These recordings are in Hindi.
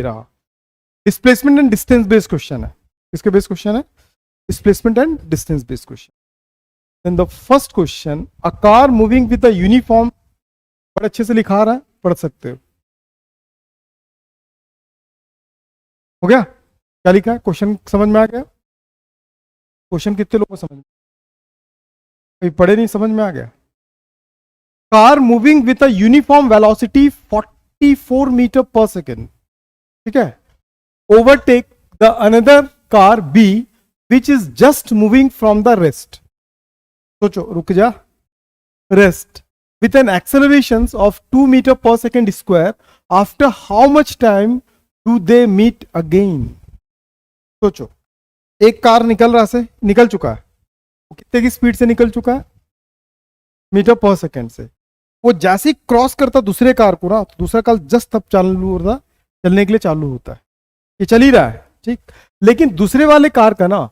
रहा, displacement and distance based question है। किसके बेस्ड क्वेश्चन है? Displacement and distance based question. Then the first question, a car moving with the uniform, बड़े अच्छे से लिखा रहा है, पढ़ सकते हो गया? क्या लिखा है? क्वेश्चन समझ में आ गया? क्वेश्चन कितने लोगों को समझ में? कोई पढ़े नहीं, समझ में आ गया? Car moving with a uniform velocity 44 metre per second, ठीक है, overtake the another car B which is just moving from the rest. सोचो, रुक जा, rest with an accelerations of 2 meter per second square, after how much time do they meet again? सोचो, एक कार निकल चुका है, वो कितने की स्पीड से निकल चुका है? मीटर पर सेकेंड से। वो जैसे ही क्रॉस करता दूसरे कार को ना, तो दूसरा कार जस्ट तब चालू होता, चलने के लिए चालू होता है, ये चल ही रहा है, ठीक। लेकिन दूसरे वाले कार का ना,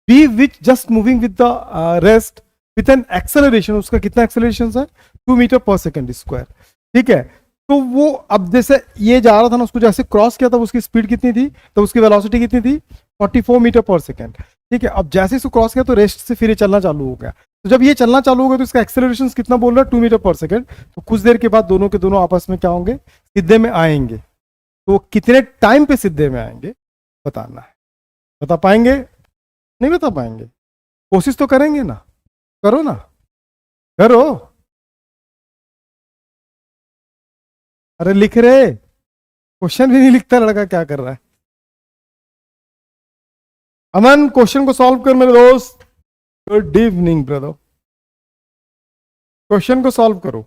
B which just moving with the rest with an acceleration, उसका कितना एक्सेलरेशन है? 2 मीटर पर सेकेंड स्क्वायर, ठीक है। तो वो अब जैसे ये जा रहा था ना, उसको जैसे क्रॉस किया तब उसकी स्पीड कितनी थी, तब उसकी वेलोसिटी कितनी थी? 44 मीटर पर सेकेंड, ठीक है। अब जैसे इसको क्रॉस किया तो रेस्ट से फिर ये चलना चालू हो गया। तो जब ये चलना चालू हो गया तो इसका एक्सेलरेशन कितना बोल रहा है? 2 मीटर पर सेकेंड। तो कुछ देर के बाद दोनों के दोनों आपस में क्या होंगे? सीधे में आएंगे। तो कितने टाइम पे सीधे में आएंगे बताना है। बता पाएंगे? नहीं बता पाएंगे? कोशिश तो करेंगे ना, करो ना, करो। अरे लिख रहे, क्वेश्चन भी नहीं लिखता लड़का, क्या कर रहा है? अमन, क्वेश्चन को सॉल्व कर मेरे दोस्त। गुड इवनिंग ब्रदर, क्वेश्चन को सॉल्व करो।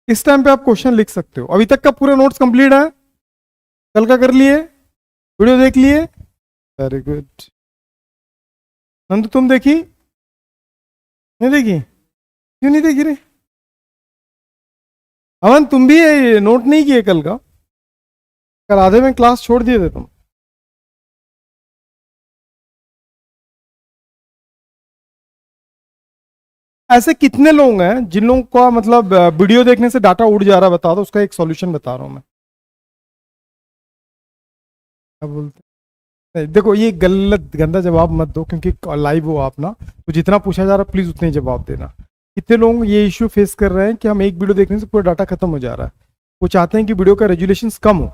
इस टाइम पे आप क्वेश्चन लिख सकते हो। अभी तक का पूरा नोट्स कंप्लीट है? कल का कर लिए? वीडियो देख लिए? Very good. नंदू तुम देखी? नहीं देखी? क्यों नहीं देखी रे? अमन तुम भी नोट नहीं किए कल का? कल आधे में क्लास छोड़ दिए थे तुम। ऐसे कितने लोग हैं जिन लोगों का मतलब वीडियो देखने से डाटा उड़ जा रहा है? बता दो, उसका एक सॉल्यूशन बता रहा हूं मैं। क्या बोलते नहीं, देखो ये गलत गंदा जवाब मत दो, क्योंकि लाइव हो आप ना, तो जितना पूछा जा रहा है प्लीज उतने ही जवाब देना। कितने लोग ये इश्यू फेस कर रहे हैं कि हम एक वीडियो देखने से पूरा डाटा खत्म हो जा रहा है? वो चाहते हैं कि वीडियो का रेजुलेशन कम हो।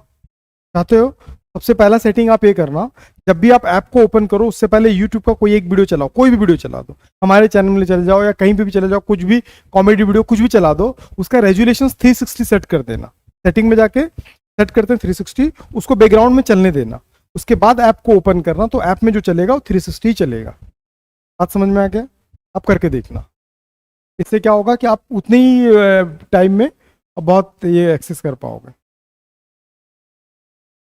चाहते हो? सबसे पहला सेटिंग आप ये करना, जब भी आप ऐप को ओपन करो उससे पहले यूट्यूब का कोई एक वीडियो चलाओ, कोई भी वीडियो चला दो, हमारे चैनल में चले जाओ या कहीं पे भी चले जाओ, कुछ भी कॉमेडी वीडियो कुछ भी चला दो, उसका रेजुलेशन 360 सेट कर देना। सेटिंग में जाके सेट करते हैं 360, उसको बैकग्राउंड में चलने देना। उसके बाद ऐप को ओपन करना, तो ऐप में जो चलेगा वो 360 चलेगा। बात समझ में आ गया? आप करके देखना। इससे क्या होगा कि आप उतने ही टाइम में बहुत ये एक्सेस कर पाओगे,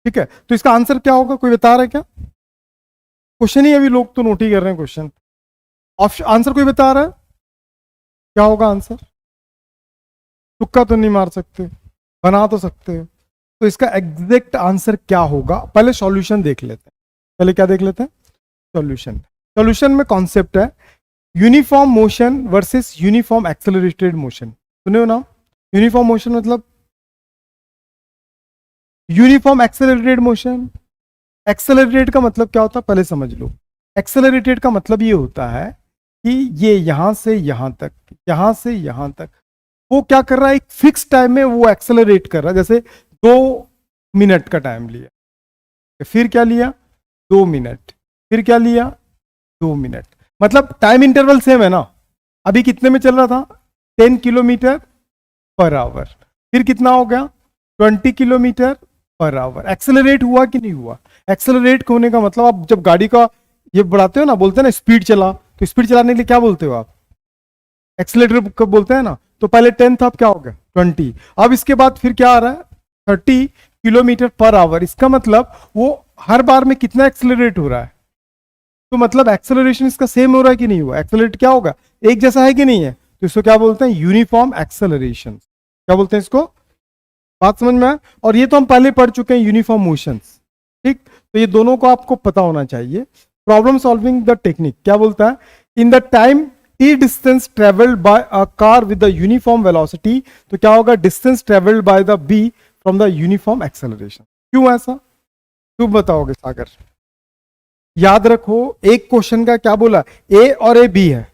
ठीक है। तो इसका आंसर क्या होगा, कोई बता रहा है क्या? क्वेश्चन ही अभी लोग तो नोट ही कर रहे हैं क्वेश्चन। आंसर कोई बता रहा है? क्या होगा आंसर? तुक्का तो नहीं मार सकते, बना तो सकते हो। तो इसका एग्जैक्ट आंसर क्या होगा, पहले सॉल्यूशन देख लेते हैं। पहले क्या देख लेते हैं? सॉल्यूशन। सॉल्यूशन में कॉन्सेप्ट है uniform motion versus uniform accelerated motion. सुने हो ना? यूनिफॉर्म मोशन मतलब यूनिफॉर्म एक्सेलरेटेड मोशन। एक्सेलरेटेड का मतलब क्या होता है पहले समझ लो। एक्सेलरेटेड का मतलब ये होता है कि ये यहां से यहां तक, यहां से यहां तक, वो क्या कर रहा है, एक फिक्स टाइम में वो एक्सेलरेट कर रहा है। जैसे 2 मिनट का टाइम लिया, फिर क्या लिया? 2 मिनट, फिर क्या लिया? 2 मिनट, मतलब टाइम इंटरवल सेम है ना। अभी कितने में चल रहा था? 10 किलोमीटर पर आवर, फिर कितना हो गया? 20 किलोमीटर पर आवर। एक्सेलरेट हुआ कि नहीं हुआ? एक्सेलरेट होने का मतलब आप जब गाड़ी का ये बढ़ाते हो ना, बोलते हैं ना स्पीड चला, तो स्पीड चलाने के लिए क्या बोलते हो आप? एक्सेलरेटर कब बोलते हैं ना। तो पहले 10 था, अब क्या हो गया? 20। अब इसके बाद फिर क्या आ रहा है? 30 किलोमीटर पर आवर। इसका मतलब वो हर बार में कितना एक्सेलरेट हो रहा है? तो मतलब एक्सेलरेशन इसका सेम हो रहा है कि नहीं हुआ? एक्सेलरेट क्या होगा? एक जैसा है कि नहीं है? तो इसको क्या बोलते हैं? Uniform acceleration. क्या बोलते हैं इसको? बात समझ में आया? और ये तो हम पहले पढ़ चुके हैं यूनिफॉर्म मोशंस। ठीक, तो ये दोनों को आपको पता होना चाहिए। प्रॉब्लम सॉल्विंग द टेक्निक क्या बोलता है, in the time T distance travelled by a car with the uniform velocity, तो क्या होगा, distance travelled by the B from the uniform acceleration. क्यों ऐसा, क्यों बताओगे सागर? याद रखो, एक क्वेश्चन का क्या बोला, ए और ए बी है,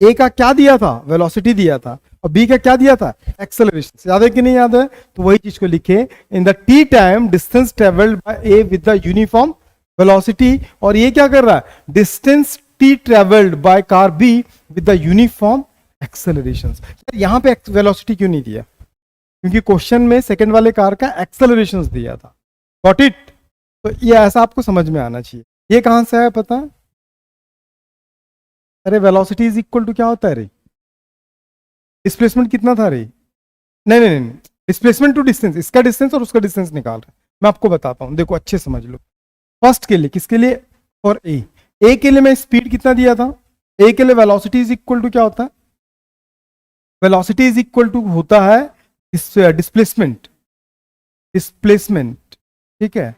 ए का क्या दिया था, वेलोसिटी दिया था, और बी का क्या दिया था, एक्सेलरेशन। याद है कि नहीं याद है? तो वही चीज को लिखे, in the T time distance travelled bye A with the uniform velocity, और ये क्या कर रहा है, distance T travelled by car be with the uniform acceleration. यहां पे वेलोसिटी क्यों नहीं दिया, क्योंकि क्वेश्चन में सेकंड वाले कार का एक्सेलरेशन दिया था। Got it? तो ये ऐसा आपको समझ में आना चाहिए। ये कहां से है पता है? अरे वेलोसिटी इज इक्वल टू क्या होता है रे, डिस्प्लेसमेंट कितना था रे, नहीं नहीं नहीं, डिस्प्लेसमेंट टू डिस्टेंस, इसका डिस्टेंस और उसका डिस्टेंस निकाल रहे हैं। मैं आपको बताता हूं, देखो अच्छे समझ लो। फर्स्ट के लिए, किसके लिए, और ए के लिए मैं स्पीड कितना दिया था, ए के लिए वेलोसिटी इज इक्वल टू क्या होता है, वेलोसिटी इज इक्वल टू होता है डिस्प्लेसमेंट, डिस्प्लेसमेंट, ठीक है,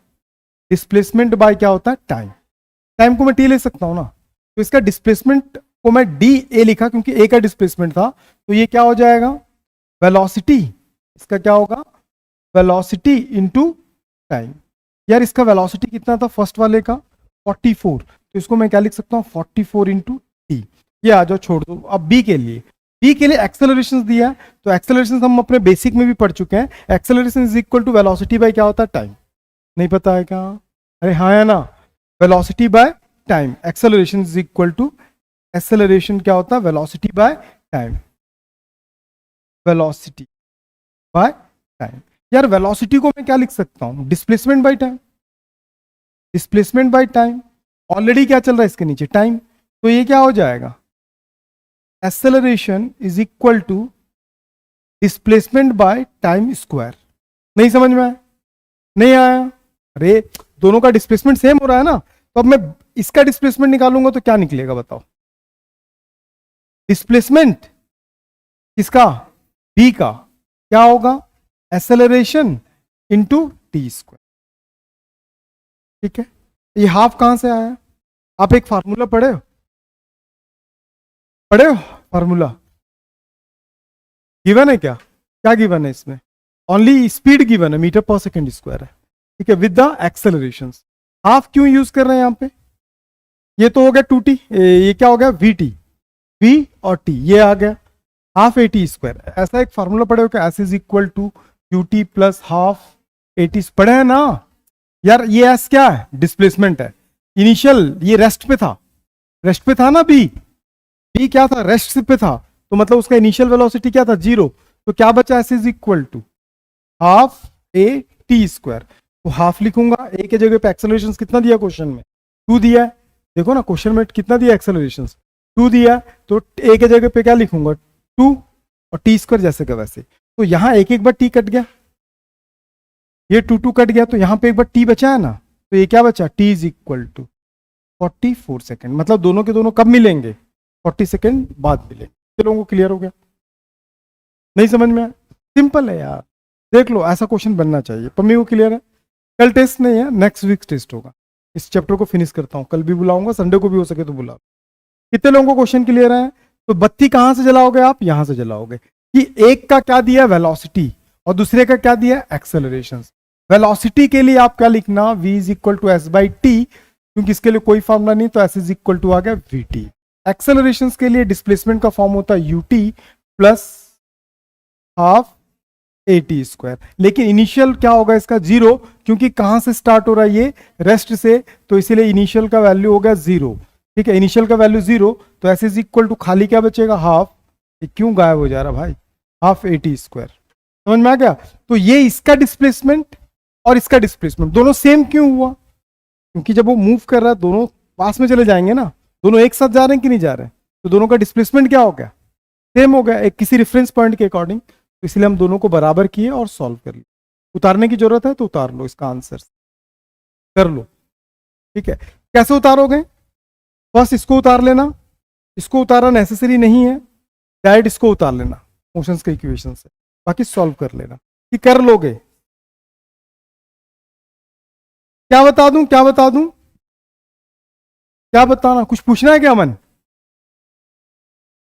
डिस्प्लेसमेंट बाय क्या होता है, टाइम। टाइम को मैं टी ले सकता हूं ना, तो इसका डिस्प्लेसमेंट को मैं डी ए लिखा क्योंकि ए का डिस्प्लेसमेंट था, तो ये क्या हो जाएगा, वेलोसिटी, इसका क्या होगा, वेलोसिटी इनटू टाइम। यार इसका वेलोसिटी कितना था फर्स्ट वाले का, 44, तो इसको मैं क्या लिख सकता हूँ, 44 इंटू टी। ये आ जाओ, छोड़ दो। अब बी के लिए, बी के लिए एक्सेलरेशन दिया है, तो एक्सेलरेशन हम अपने बेसिक में भी पढ़ चुके हैं, acceleration is equal to velocity by क्या होता है, टाइम। नहीं पता है क्या? अरे हाँ है ना, velocity by time, acceleration is equal to, acceleration क्या होता है, velocity by time, velocity by time. यार वेलोसिटी को मैं क्या लिख सकता हूं, displacement by time, displacement by time, already क्या चल रहा है इसके नीचे, टाइम, तो ये क्या हो जाएगा, acceleration is equal to displacement by time square. नहीं समझ में आया? नहीं आया? अरे दोनों का डिस्प्लेसमेंट सेम हो रहा है ना, तो अब मैं इसका डिस्प्लेसमेंट निकालूंगा तो क्या निकलेगा बताओ, डिस्प्लेसमेंट किसका, बी का, क्या होगा, एक्सेलरेशन इनटू टी स्क्वायर। ठीक है, ये हाफ कहां से आया, आप एक फार्मूला पढ़े हो, पढ़े हो फार्मूला, गिवन है क्या, क्या गिवन है इसमें, ओनली स्पीड गिवन है, मीटर पर सेकेंड स्क्वायर है, ठीक है, विद द एक्सेलरेशन। हाफ क्यों यूज कर रहे हैं यहां पे, ये तो हो गया 2t, ये क्या हो गया, vt, v और t ये आ गया, हाफ ए टी स्क्वायर। ऐसा एक फार्मूला पढ़े हो क्या, S is equal to Q T plus half A T, पढ़े हैं ना यार। ये एस क्या है, डिस्प्लेसमेंट है, इनिशियल ये रेस्ट पे था, रेस्ट पे था ना, बी क्या था, रेस्ट पे था, तो मतलब उसका इनिशियल वेलोसिटी क्या था, 0, तो क्या बचा, S is equal to half A T square. तो हाफ लिखूंगा, ए के जगह पे एक्सेलरेशन कितना दिया क्वेश्चन में, 2 दिया है, देखो ना क्वेश्चन में कितना दिया एक्सेलरेशन, 2 दिया, तो ए के जगह पे क्या लिखूंगा, 2 और टी स्क्वायर जैसे का वैसे। तो यहां एक एक बार टी कट गया, ये 2 कट गया, तो यहां पे एक बार टी बचा है ना, तो ये क्या बचा, T is equal to 44 second, मतलब दोनों के दोनों कब मिलेंगे, 40 सेकेंड बाद मिलेंगे। लोगों को क्लियर हो गया? नहीं समझ में आया? सिंपल है यार, देख लो ऐसा क्वेश्चन बनना चाहिए। पम्मी को क्लियर है? कल टेस्ट नहीं है, नेक्स्ट वीक टेस्ट होगा। इस चैप्टर को फिनिश करता हूं, कल भी बुलाऊंगा, संडे को भी हो सके तो बुलाओ। कितने लोगों को क्वेश्चन क्लियर है? तो बत्ती कहां से जलाओगे आप, यहां से जलाओगे, कि एक का क्या दिया वेलोसिटी और दूसरे का क्या दिया एक्सेलरेशन। वेलोसिटी के लिए आप क्या लिखना, v is equal to S by T, क्योंकि इसके लिए कोई फॉर्मूला नहीं, तो एस इज इक्वल टू आ गया वी टी। एक्सेलरेशन के लिए डिस्प्लेसमेंट का फॉर्म होता है U T plus half A T square, लेकिन इनिशियल क्या होगा इसका 0, क्योंकि कहां से स्टार्ट हो रहा है ये, रेस्ट से, तो इसीलिए इनिशियल का वैल्यू हो गया 0। ठीक है, इनिशियल का वैल्यू 0, तो एस इज इक्वल टू खाली क्या बचेगा, हाफ, क्यों गायब हो जा रहा भाई, हाफ ए टी स्क्वायर। समझ में आ गया? तो ये इसका डिस्प्लेसमेंट और इसका डिस्प्लेसमेंट दोनों सेम क्यों हुआ, क्योंकि जब वो मूव कर रहा है दोनों पास में चले जाएंगे ना, दोनों एक साथ जा रहे हैं कि नहीं जा रहे हैं, तो दोनों का डिस्प्लेसमेंट क्या हो गया, सेम हो गया, एक किसी रेफरेंस पॉइंट के अकॉर्डिंग। तो इसलिए हम दोनों को बराबर किए और सॉल्व कर लिए। उतारने की जरूरत है तो उतार लो, इसका आंसर कर लो। ठीक है, कैसे उतारोगे, बस इसको उतार लेना, इसको उतारना नेसेसरी नहीं है, डायरेक्ट इसको उतार लेना मोशंस के इक्वेशन से, बाकी सॉल्व कर लेना, कि कर लोगे। क्या बता दूं, क्या बता दूं, क्या बताना, कुछ पूछना है क्या अमन?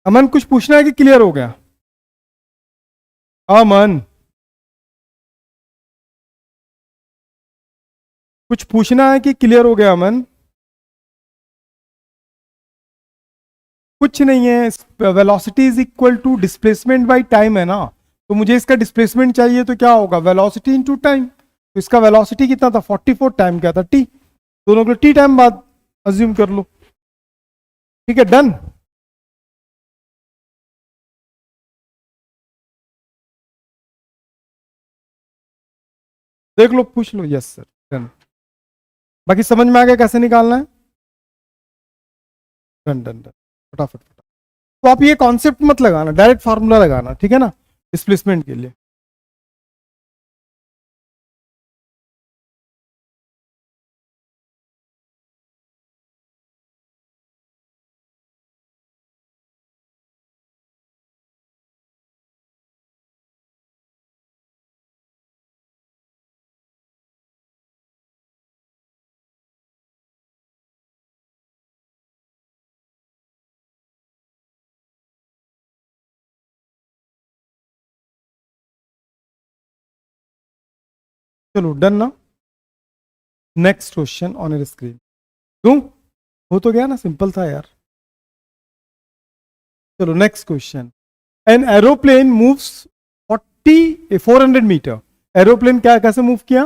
अमन कुछ पूछना है कि क्लियर हो गया? अमन कुछ पूछना है कि क्लियर हो गया अमन? कुछ नहीं है, velocity is equal to displacement by time है ना, तो मुझे इसका डिस्प्लेसमेंट चाहिए तो क्या होगा, वेलोसिटी इनटू टाइम। तो इसका वेलोसिटी कितना था 44, टाइम क्या था टी, दोनों को टी टाइम बाद अज्यूम कर लो। ठीक है, डन। देख लो, पूछ लो, यस सर, डन। बाकी समझ में आ गया कैसे निकालना है? डन डन डन, फटाफट फटाफट। तो आप ये कॉन्सेप्ट मत लगाना, डायरेक्ट फार्मूला लगाना, ठीक है ना, डिस्प्लेसमेंट के लिए। चलो डन ना। Next question on your screen. दूं? हो तो गया ना, सिंपल था यार। चलो next question. An aeroplane moves 400 metre. Aeroplane क्या कैसे मूव किया,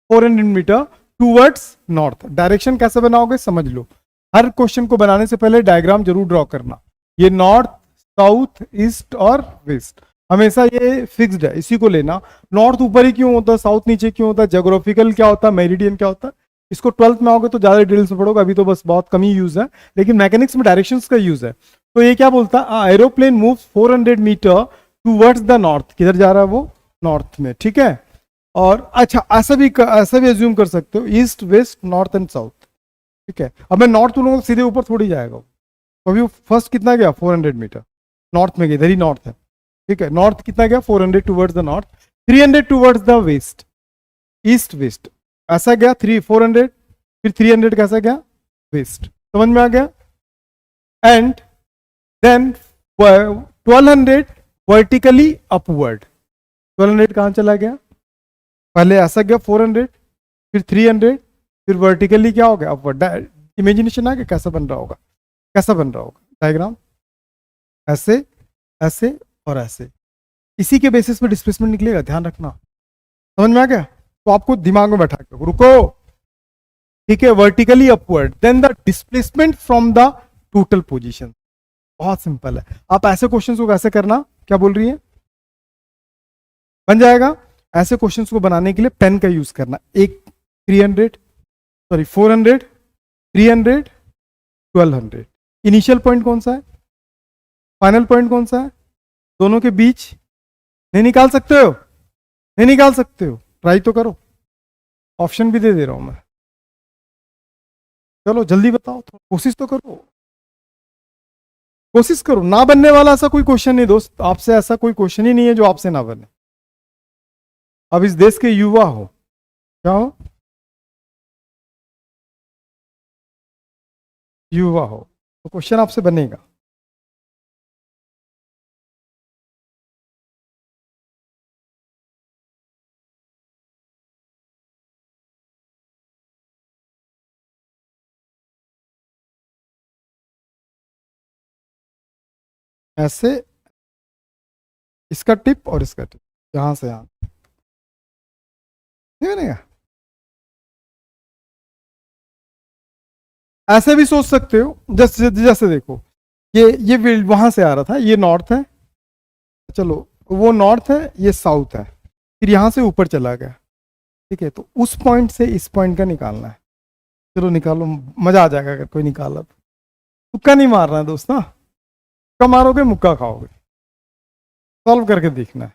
400 मीटर टूवर्ड्स नॉर्थ। डायरेक्शन कैसे बनाओगे समझ लो। हर क्वेश्चन को बनाने से पहले डायग्राम जरूर ड्रॉ करना। ये नॉर्थ, साउथ, ईस्ट और वेस्ट, हमेशा ये फिक्स्ड है, इसी को लेना। नॉर्थ ऊपर ही क्यों होता है, साउथ नीचे क्यों होता है, ज्योग्राफिकल क्या होता है, मेरिडियन क्या होता है, इसको 12th में आओगे तो ज्यादा डिटेल्स में पढ़ोगे, अभी तो बस बहुत कम ही यूज है, लेकिन मैकेनिक्स में डायरेक्शंस का यूज है। तो ये क्या बोलता है, aeroplane moves 400 metre towards the north. किधर जा रहा है वो, नॉर्थ में, ठीक है। और अच्छा ऐसा भी एज्यूम कर सकते हो, east west north and south, ठीक है। अब मैं नॉर्थ बोलूंगा तो सीधे ऊपर थोड़ी जाएगा, तो अभी फर्स्ट कितना गया 400 मीटर नॉर्थ में गया, इधर ही नॉर्थ है, ठीक है। नॉर्थ कितना गया 400 towards the north, 300 towards the west, east west ऐसा गया 400, फिर 300 कैसा गया वेस्ट, समझ में आ गया। एंड देन 1200 वर्टिकली अपवर्ड, 1200 कहां चला गया, पहले ऐसा गया 400, फिर 300, फिर वर्टिकली क्या हो गया अपवर्ड। इमेजिनेशन आ गया कैसा बन रहा होगा, कैसा बन रहा होगा डायग्राम, ऐसे ऐसे और ऐसे, इसी के बेसिस पे डिस्प्लेसमेंट निकलेगा, ध्यान रखना। समझ में आ गया, तो आपको दिमाग में बैठा के रुको, ठीक है। Vertically upward, then the displacement from the total position. बहुत सिंपल है। आप ऐसे क्वेश्चंस को कैसे करना, क्या बोल रही है, बन जाएगा। ऐसे क्वेश्चंस को बनाने के लिए पेन का यूज करना। एक 400, 300, 1200, इनिशियल पॉइंट कौन सा है, फाइनल पॉइंट कौन सा है, दोनों के बीच नहीं निकाल सकते हो, नहीं निकाल सकते हो, ट्राई तो करो, ऑप्शन भी दे रहा हूं मैं। चलो जल्दी बताओ, तो कोशिश तो करो, कोशिश करो। ना बनने वाला ऐसा कोई क्वेश्चन नहीं दोस्त, आपसे ऐसा कोई क्वेश्चन ही नहीं है जो आपसे ना बने। अब इस देश के युवा हो, क्या हो, युवा हो, तो क्वेश्चन आपसे बनेगा। ऐसे, इसका टिप और इसका टिप, यहां से यहां, नहीं बनेगा। ऐसे भी सोच सकते हो, जैसे जैसे देखो, ये वहां से आ रहा था, ये नॉर्थ है, चलो वो नॉर्थ है, ये साउथ है, फिर यहां से ऊपर चला गया, ठीक है। तो उस पॉइंट से इस पॉइंट का निकालना है। चलो निकालो, मजा आ जाएगा अगर कोई निकाला तो। तुक्का नहीं मारना है दोस्त ना, तुक्का मारोगे मुक्का खाओगे, सॉल्व करके देखना है।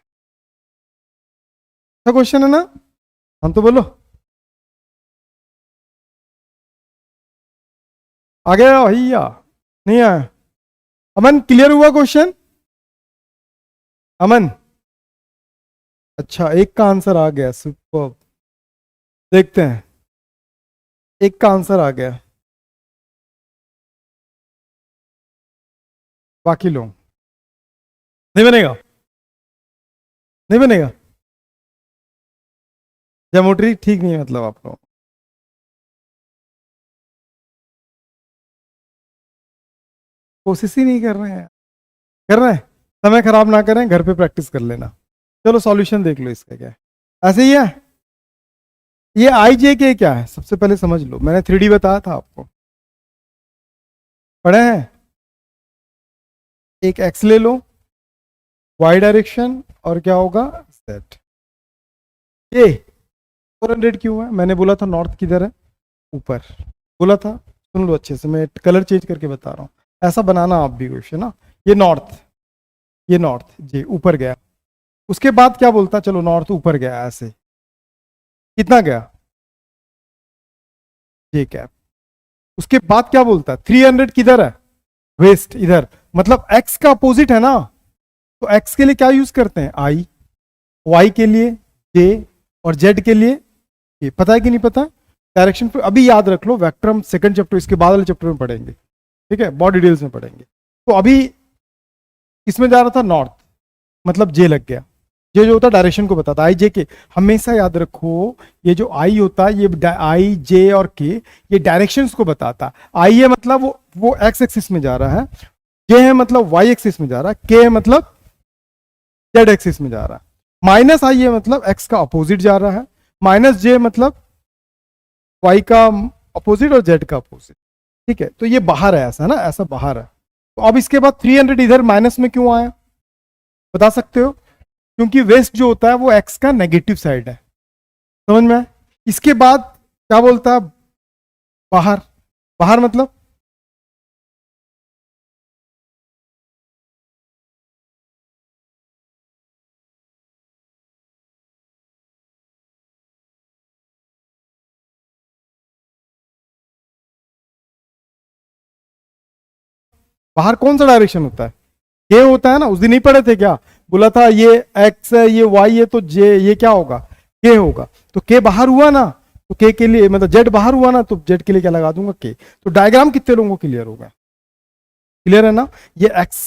अच्छा क्वेश्चन है ना, हम तो बोलो, आ गया भैया, नहीं आया। अमन क्लियर हुआ क्वेश्चन, अमन? अच्छा एक का आंसर आ गया, सुपर। देखते हैं, एक का आंसर आ गया, बाकी लोग नहीं बनेगा, नहीं बनेगा। ज्योमेट्री ठीक नहीं है मतलब आप लोग, कोशिश ही नहीं कर रहे हैं। कर रहे हैं, समय खराब ना करें, घर पे प्रैक्टिस कर लेना। चलो सॉल्यूशन देख लो इसका क्या है। ऐसे ही है, ये आई जे के क्या है सबसे पहले समझ लो, मैंने 3D बताया था आपको, पढ़े हैं। एक एक्स ले लो, वाई डायरेक्शन, और क्या होगा सेट। ये 400 क्यों है, मैंने बोला था नॉर्थ किधर है, ऊपर बोला था। सुन लो अच्छे से, मैं कलर चेंज करके बता रहा हूँ, ऐसा बनाना आप भी क्वेश्चन ना। ये नॉर्थ, ये नॉर्थ जी ऊपर गया, उसके बाद क्या बोलता, चलो नॉर्थ ऊपर गया, ऐसे कितना गया जे कैप। उसके बाद क्या बोलता, 300 किधर है, वेस्ट इधर, मतलब एक्स का अपोजिट है ना, तो एक्स के लिए क्या यूज करते हैं आई, वाई के लिए जे, और जेड के लिए ये। पता है कि नहीं पता, डायरेक्शन पे अभी याद रख लो, वेक्टर हम सेकंड चैप्टर, इसके बाद वाले चैप्टर में पढ़ेंगे, ठीक है, बहुत डिटेल्स में पढ़ेंगे। तो अभी इसमें जा रहा था नॉर्थ, मतलब जे लग गया, जे जो होता है डायरेक्शन को बताता, आई जे के, हमेशा याद रखो, ये जो आई होता है, ये आई जे और के, ये डायरेक्शंस को बताता। आई है मतलब वो एक्स एक्सिस में जा रहा है, जे है मतलब वाई एक्सिस में जा रहा है, के है मतलब जेड एक्सिस में जा रहा है, माइनस आई है मतलब एक्स का अपोजिट जा रहा है, माइनस जे मतलब वाई का अपोजिट और जेड का अपोजिट, ठीक है। तो ये बाहर है, ऐसा ना, ऐसा बाहर है। तो अब इसके बाद 300 इधर माइनस में क्यों आया, बता सकते हो, क्योंकि वेस्ट जो होता है वो एक्स का नेगेटिव साइड है, समझ में आया? इसके बाद क्या बोलता है, बाहर, बाहर मतलब बाहर कौन सा डायरेक्शन होता है, के होता है ना, उस दिन नहीं पढ़े थे क्या, बोला था ये एक्स है, ये वाई है, तो जे ये क्या होगा, के होगा। तो के बाहर हुआ ना, तो के के लिए मतलब जेड बाहर हुआ ना, तो जेड के लिए क्या लगा दूंगा के। तो डायग्राम कितने लोगों को क्लियर होगा, क्लियर है ना। ये एक्स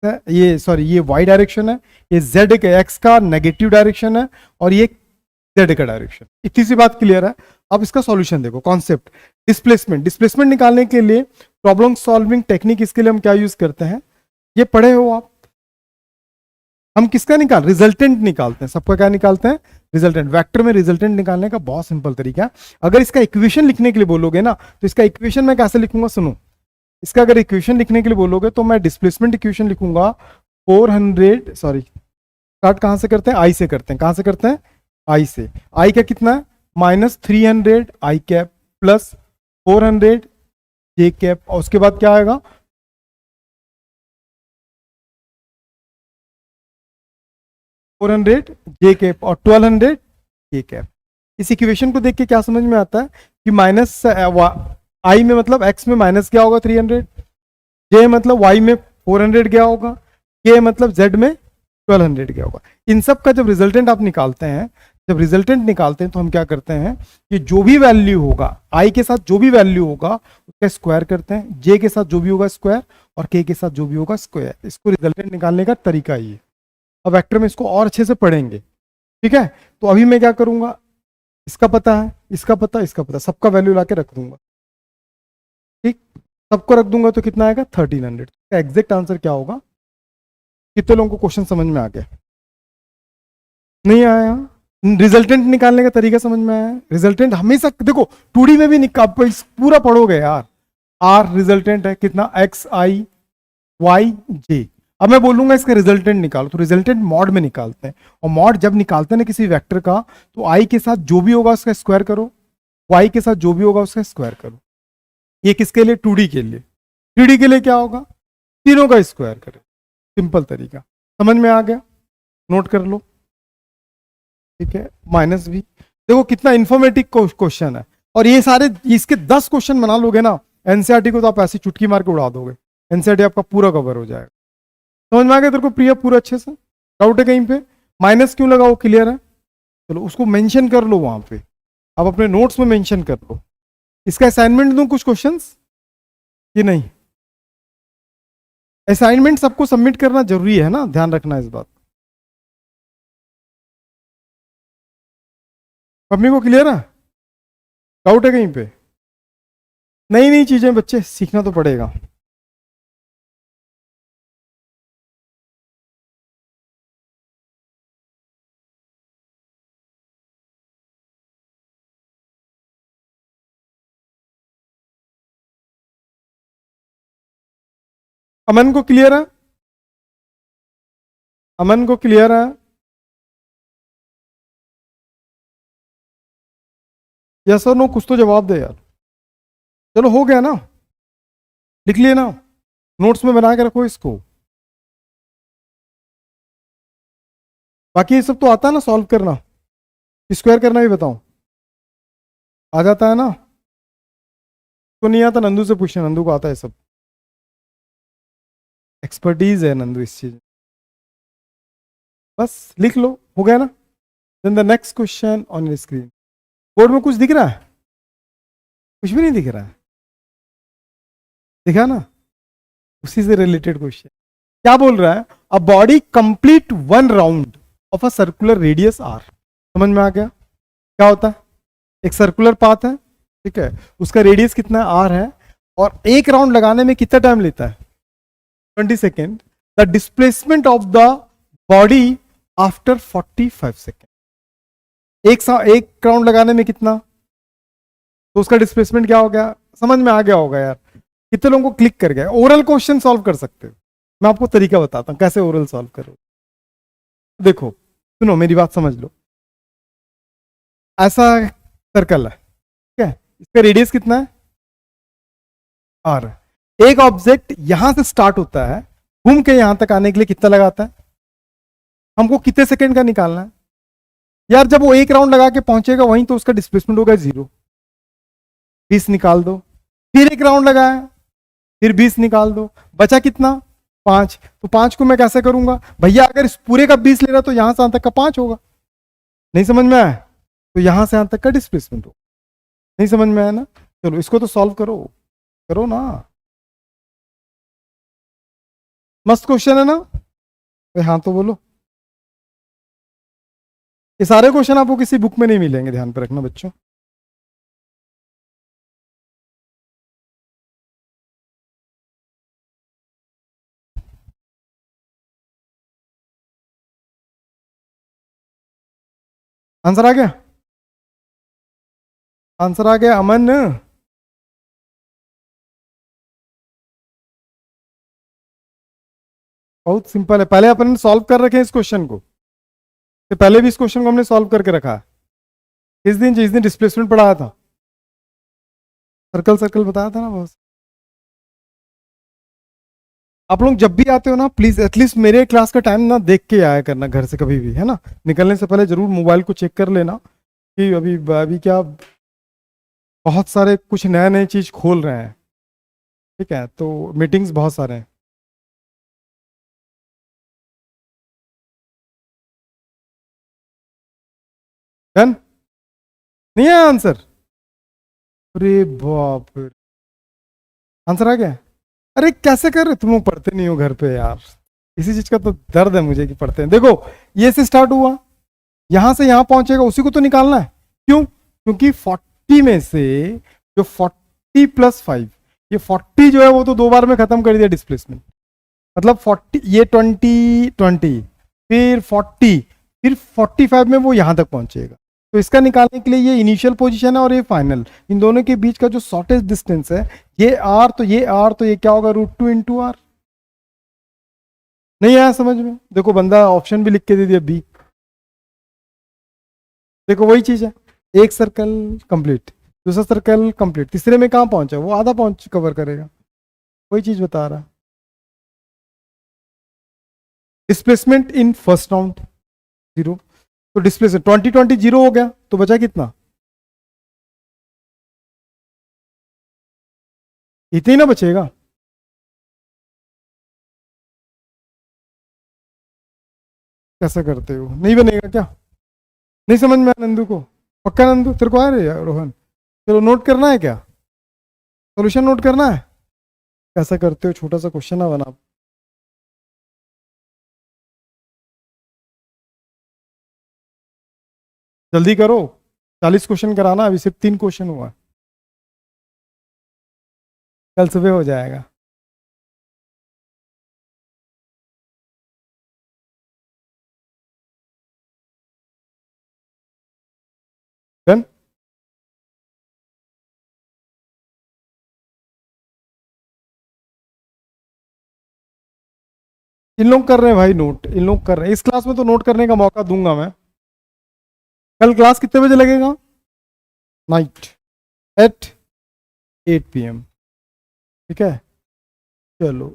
है, ये सॉरी ये वाई डायरेक्शन है, ये जेड का एक्स का नेगेटिव डायरेक्शन है, और ये जेड का डायरेक्शन। इतनी सी बात क्लियर है। अब इसका सॉल्यूशन देखो, कॉन्सेप्ट डिस्प्लेसमेंट, डिस्प्लेसमेंट निकालने के लिए प्रॉब्लम सॉल्विंग टेक्निक, इसके लिए हम क्या यूज करते हैं, ये पढ़े हो आप। हम किसका निकाल, रिजल्टेंट निकालते हैं, सबका क्या निकालते हैं, रिजल्टेंट। वेक्टर में रिजल्टेंट निकालने का बहुत सिंपल तरीका है। अगर इसका इक्वेशन लिखने के लिए बोलोगे ना, तो इसका इक्वेशन मैं कैसे लिखूंगा, सुनो। इसका अगर इक्वेशन लिखने के लिए बोलोगे तो मैं डिस्प्लेसमेंट इक्वेशन लिखूंगा 400, सॉरी स्टार्ट कहां से करते हैं, आई से करते हैं, कहां से करते हैं, आई से। आई का कितना है, -300 आई कैप प्लस 400 जे कैप, और उसके बाद क्या आएगा, 400 जे कैप और 1200 के कैप। इस इक्वेशन को देख के क्या समझ में आता है कि माइनस आई में मतलब एक्स में माइनस क्या होगा 300, जे मतलब वाई में 400 गया होगा, के मतलब जेड में 1200 गया होगा। इन सब का जब रिजल्टेंट आप निकालते हैं, जब रिजल्टेंट निकालते हैं तो हम क्या करते हैं कि जो भी वैल्यू होगा, आई के साथ जो भी वैल्यू होगा उसका स्क्वायर करते हैं, जे के साथ जो भी होगा स्क्वायर, और के साथ जो भी होगा स्क्वायर। इसको रिजल्टेंट निकालने का तरीका ही है। अब वेक्टर में इसको और अच्छे से पढ़ेंगे, ठीक है। तो अभी मैं क्या करूंगा, इसका पता है, इसका पता, इसका पता, सबका वैल्यू ला के रख दूंगा, ठीक। सबको रख दूंगा तो कितना आएगा 1300। का एग्जैक्ट आंसर क्या होगा, कितने लोगों को क्वेश्चन समझ में आ गया, नहीं आया। रिजल्टेंट निकालने का तरीका समझ में आया। रिजल्टेंट हमेशा देखो 2D में भी निकाल, पूरा पढ़ोगे यार। आर रिजल्टेंट है कितना, एक्स आई वाई जे। अब मैं बोलूंगा इसका रिजल्टेंट निकालो, तो रिजल्टेंट मॉड में निकालते हैं, और मॉड जब निकालते हैं ना किसी वेक्टर का, तो आई के साथ जो भी होगा उसका स्क्वायर करो, वाई के साथ जो भी होगा उसका स्क्वायर करो। ये किसके लिए, 2D के लिए। 3D के लिए क्या होगा, तीनों का स्क्वायर करें। सिंपल तरीका, समझ में आ गया, नोट कर लो, ठीक है। माइनस भी देखो कितना इंफॉर्मेटिव क्वेश्चन है, और ये सारे इसके 10 क्वेश्चन बना लोगे ना, एनसीईआरटी को तो आप ऐसी चुटकी मार के उड़ा दोगे, एनसीईआरटी आपका पूरा कवर हो जाएगा। समझ में आ गया तेरे को प्रिया पूरा अच्छे से, डाउट है कहीं पे, माइनस क्यों लगा वो क्लियर है, चलो उसको मेंशन कर लो वहां पे, आप अपने नोट्स में मेंशन कर लो। इसका असाइनमेंट दूं कुछ क्वेश्चंस कि नहीं? असाइनमेंट सबको सबमिट करना जरूरी है ना, ध्यान रखना इस बात। मम्मी को क्लियर है? डाउट है कहीं पे? नई नई चीजें बच्चे सीखना तो पड़ेगा। अमन को क्लियर है? अमन को क्लियर है? यस और नो कुछ तो जवाब दे यार। चलो हो गया ना, लिख लिए ना, नोट्स में बना के रखो इसको। बाकी ये सब तो आता है ना सॉल्व करना, स्क्वायर करना भी बताऊं? आ जाता है ना? तो नहीं आता नंदू से पूछना, नंदू को आता है सब, एक्सपर्टीज है नंदू इस चीज। बस लिख लो, हो गया ना। Then the next question on your screen. Board में कुछ दिख रहा है? कुछ भी नहीं दिख रहा है? दिखा ना, उसी से रिलेटेड क्वेश्चन। क्या बोल रहा है? A body complete one round of a circular radius R. समझ में आ गया क्या होता है? एक सर्कुलर पाथ है, ठीक है, उसका रेडियस कितना है? आर है, और एक राउंड लगाने में कितना टाइम लेता है? 20 second. The displacement of the body after 45 second. एक राउंड लगाने में कितना, तो उसका डिस्प्लेसमेंट क्या हो गया? समझ में आ गया होगा यार, कितने लोगों को क्लिक कर गया? ओरल क्वेश्चन सॉल्व कर सकते हो, मैं आपको तरीका बताता हूं कैसे ओरल सॉल्व करो। देखो सुनो, मेरी बात समझ लो। ऐसा सर्कल है, ठीक है, इसका रेडियस कितना है? आर। एक ऑब्जेक्ट यहां से स्टार्ट होता है, घूम के यहां तक आने के लिए कितना लगाता है? हमको कितने सेकंड का निकालना है यार? जब वो एक राउंड लगा के पहुंचेगा वहीं, तो उसका डिस्प्लेसमेंट होगा 0। 20 निकाल दो। फिर एक राउंड लगाया, फिर 20 निकाल दो, बचा कितना? 5। तो 5 को मैं कैसे करूंगा भैया? अगर इस पूरे का 20 ले रहा तो यहां से यहां तक का 5 होगा। नहीं समझ में आया? तो यहां से यहां तक का डिस्प्लेसमेंट होगा। नहीं समझ में आया ना? चलो इसको तो सॉल्व करो, करो ना। मस्त क्वेश्चन है ना? हाँ तो बोलो। ये सारे क्वेश्चन आपको किसी बुक में नहीं मिलेंगे, ध्यान पे रखना बच्चों। आंसर आ गया? आंसर आ गया अमन? बहुत सिंपल है, पहले अपन ने सॉल्व कर रखे हैं इस क्वेश्चन को, तो पहले भी इस क्वेश्चन को हमने सॉल्व करके रखा है। जिस दिन डिस्प्लेसमेंट पढ़ाया था, सर्कल सर्कल बताया था ना बॉस। आप लोग जब भी आते हो ना, प्लीज एटलीस्ट मेरे क्लास का टाइम ना देख के आया करना घर से कभी भी, है ना? निकलने से पहले जरूर मोबाइल को चेक कर लेना कि अभी अभी क्या, बहुत सारे कुछ नए नए चीज खोल रहे हैं, ठीक है, तो मीटिंग्स बहुत सारे हैं। डन? नहीं है आंसर? अरे बाप रे, आंसर आ गया? अरे कैसे कर रहे तुम लोग? पढ़ते नहीं हो घर पे यार, इसी चीज का तो दर्द है मुझे कि पढ़ते हैं। देखो ये से स्टार्ट हुआ, यहां से यहां पहुंचेगा, उसी को तो निकालना है। क्यों? क्योंकि 40 में से जो 40 प्लस 5, ये 40 जो है वो तो 2 बार में खत्म कर दिया डिस्प्लेसमेंट। मतलब 40, ये 20 फिर 40, फिर 45 में वो यहां तक पहुंचेगा। तो इसका निकालने के लिए ये इनिशियल पोजीशन है और ये फाइनल, इन दोनों के बीच का जो शॉर्टेस्ट डिस्टेंस है, ये आर, तो ये आर, तो ये क्या होगा? √2 इंटू आर। नहीं आया समझ में? देखो बंदा ऑप्शन भी लिख के दे दिया बी। देखो वही चीज है, एक सर्कल कंप्लीट, दूसरा सर्कल कंप्लीट, तीसरे में कहां पहुंचा? वो आधा पहुंच कवर करेगा। वही चीज बता रहा। डिस्प्लेसमेंट इन फर्स्ट राउंड 0, तो डिस्प्लेसमेंट 20 0 हो गया, तो बचा कितना? इतना ही ना बचेगा। कैसा करते हो? नहीं बनेगा क्या? नहीं समझ में आया नंदू को? पक्का नंदू तेरे को आ रही है रोहन? चलो नोट करना है क्या? सॉल्यूशन नोट करना है, कैसा करते हो, छोटा सा क्वेश्चन है बना, जल्दी करो, 40 क्वेश्चन कराना, अभी सिर्फ 3 क्वेश्चन हुआ, कल सुबह हो जाएगा। डन। इन लोग कर रहे हैं भाई नोट, इन लोग कर रहे हैं, इस क्लास में तो नोट करने का मौका दूंगा मैं। कल क्लास कितने बजे लगेगा? नाइट एट 8 PM, ठीक है। चलो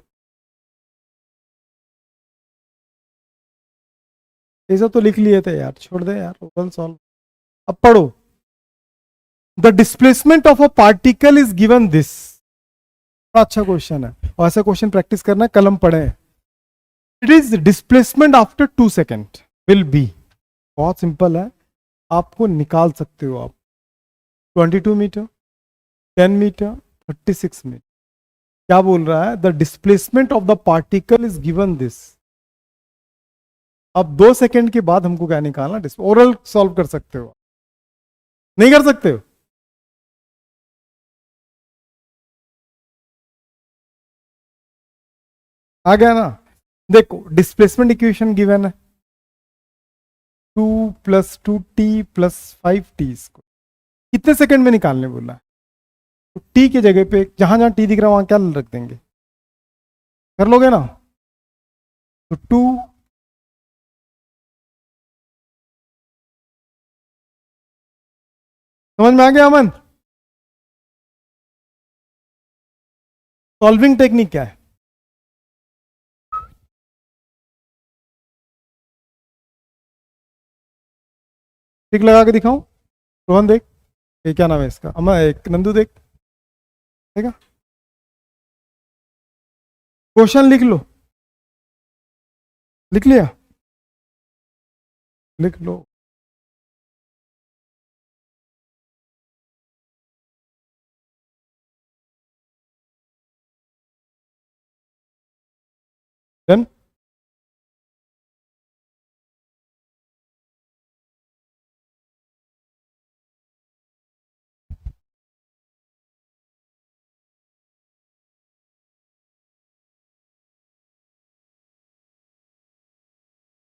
ऐसा तो लिख लिए थे यार, छोड़ दे यार, ओरल सॉल्व। अब पढ़ो, the displacement of a particle is given this. अच्छा क्वेश्चन है, और ऐसा क्वेश्चन प्रैक्टिस करना है, कल हम पढ़े। It is displacement after 2 second will be, बहुत सिंपल है, आपको निकाल सकते हो आप। 22 मीटर, 10 मीटर, 36 मीटर। क्या बोल रहा है? The displacement of the particle is given this. अब 2 सेकेंड के बाद हमको क्या निकालना? ओरल सॉल्व कर सकते हो, नहीं कर सकते हो? आ गया ना? देखो डिस्प्लेसमेंट इक्वेशन गिवन है, 2 + 2t + 5t स्क्वायर, कितने सेकंड में निकालने बोला है? तो t की जगह पे जहां जहां t दिख रहा है वहां क्या रख देंगे, कर लोगे ना? तो 2 समझ में आ गया अमन? सॉल्विंग टेक्निक क्या है? टिक लगा के दिखाऊं? रोहन देख, ये क्या नाम है इसका, अमन एक नंदू देख, ठीक है। क्वेश्चन लिख लो, लिख लिया, लिख लो। डन।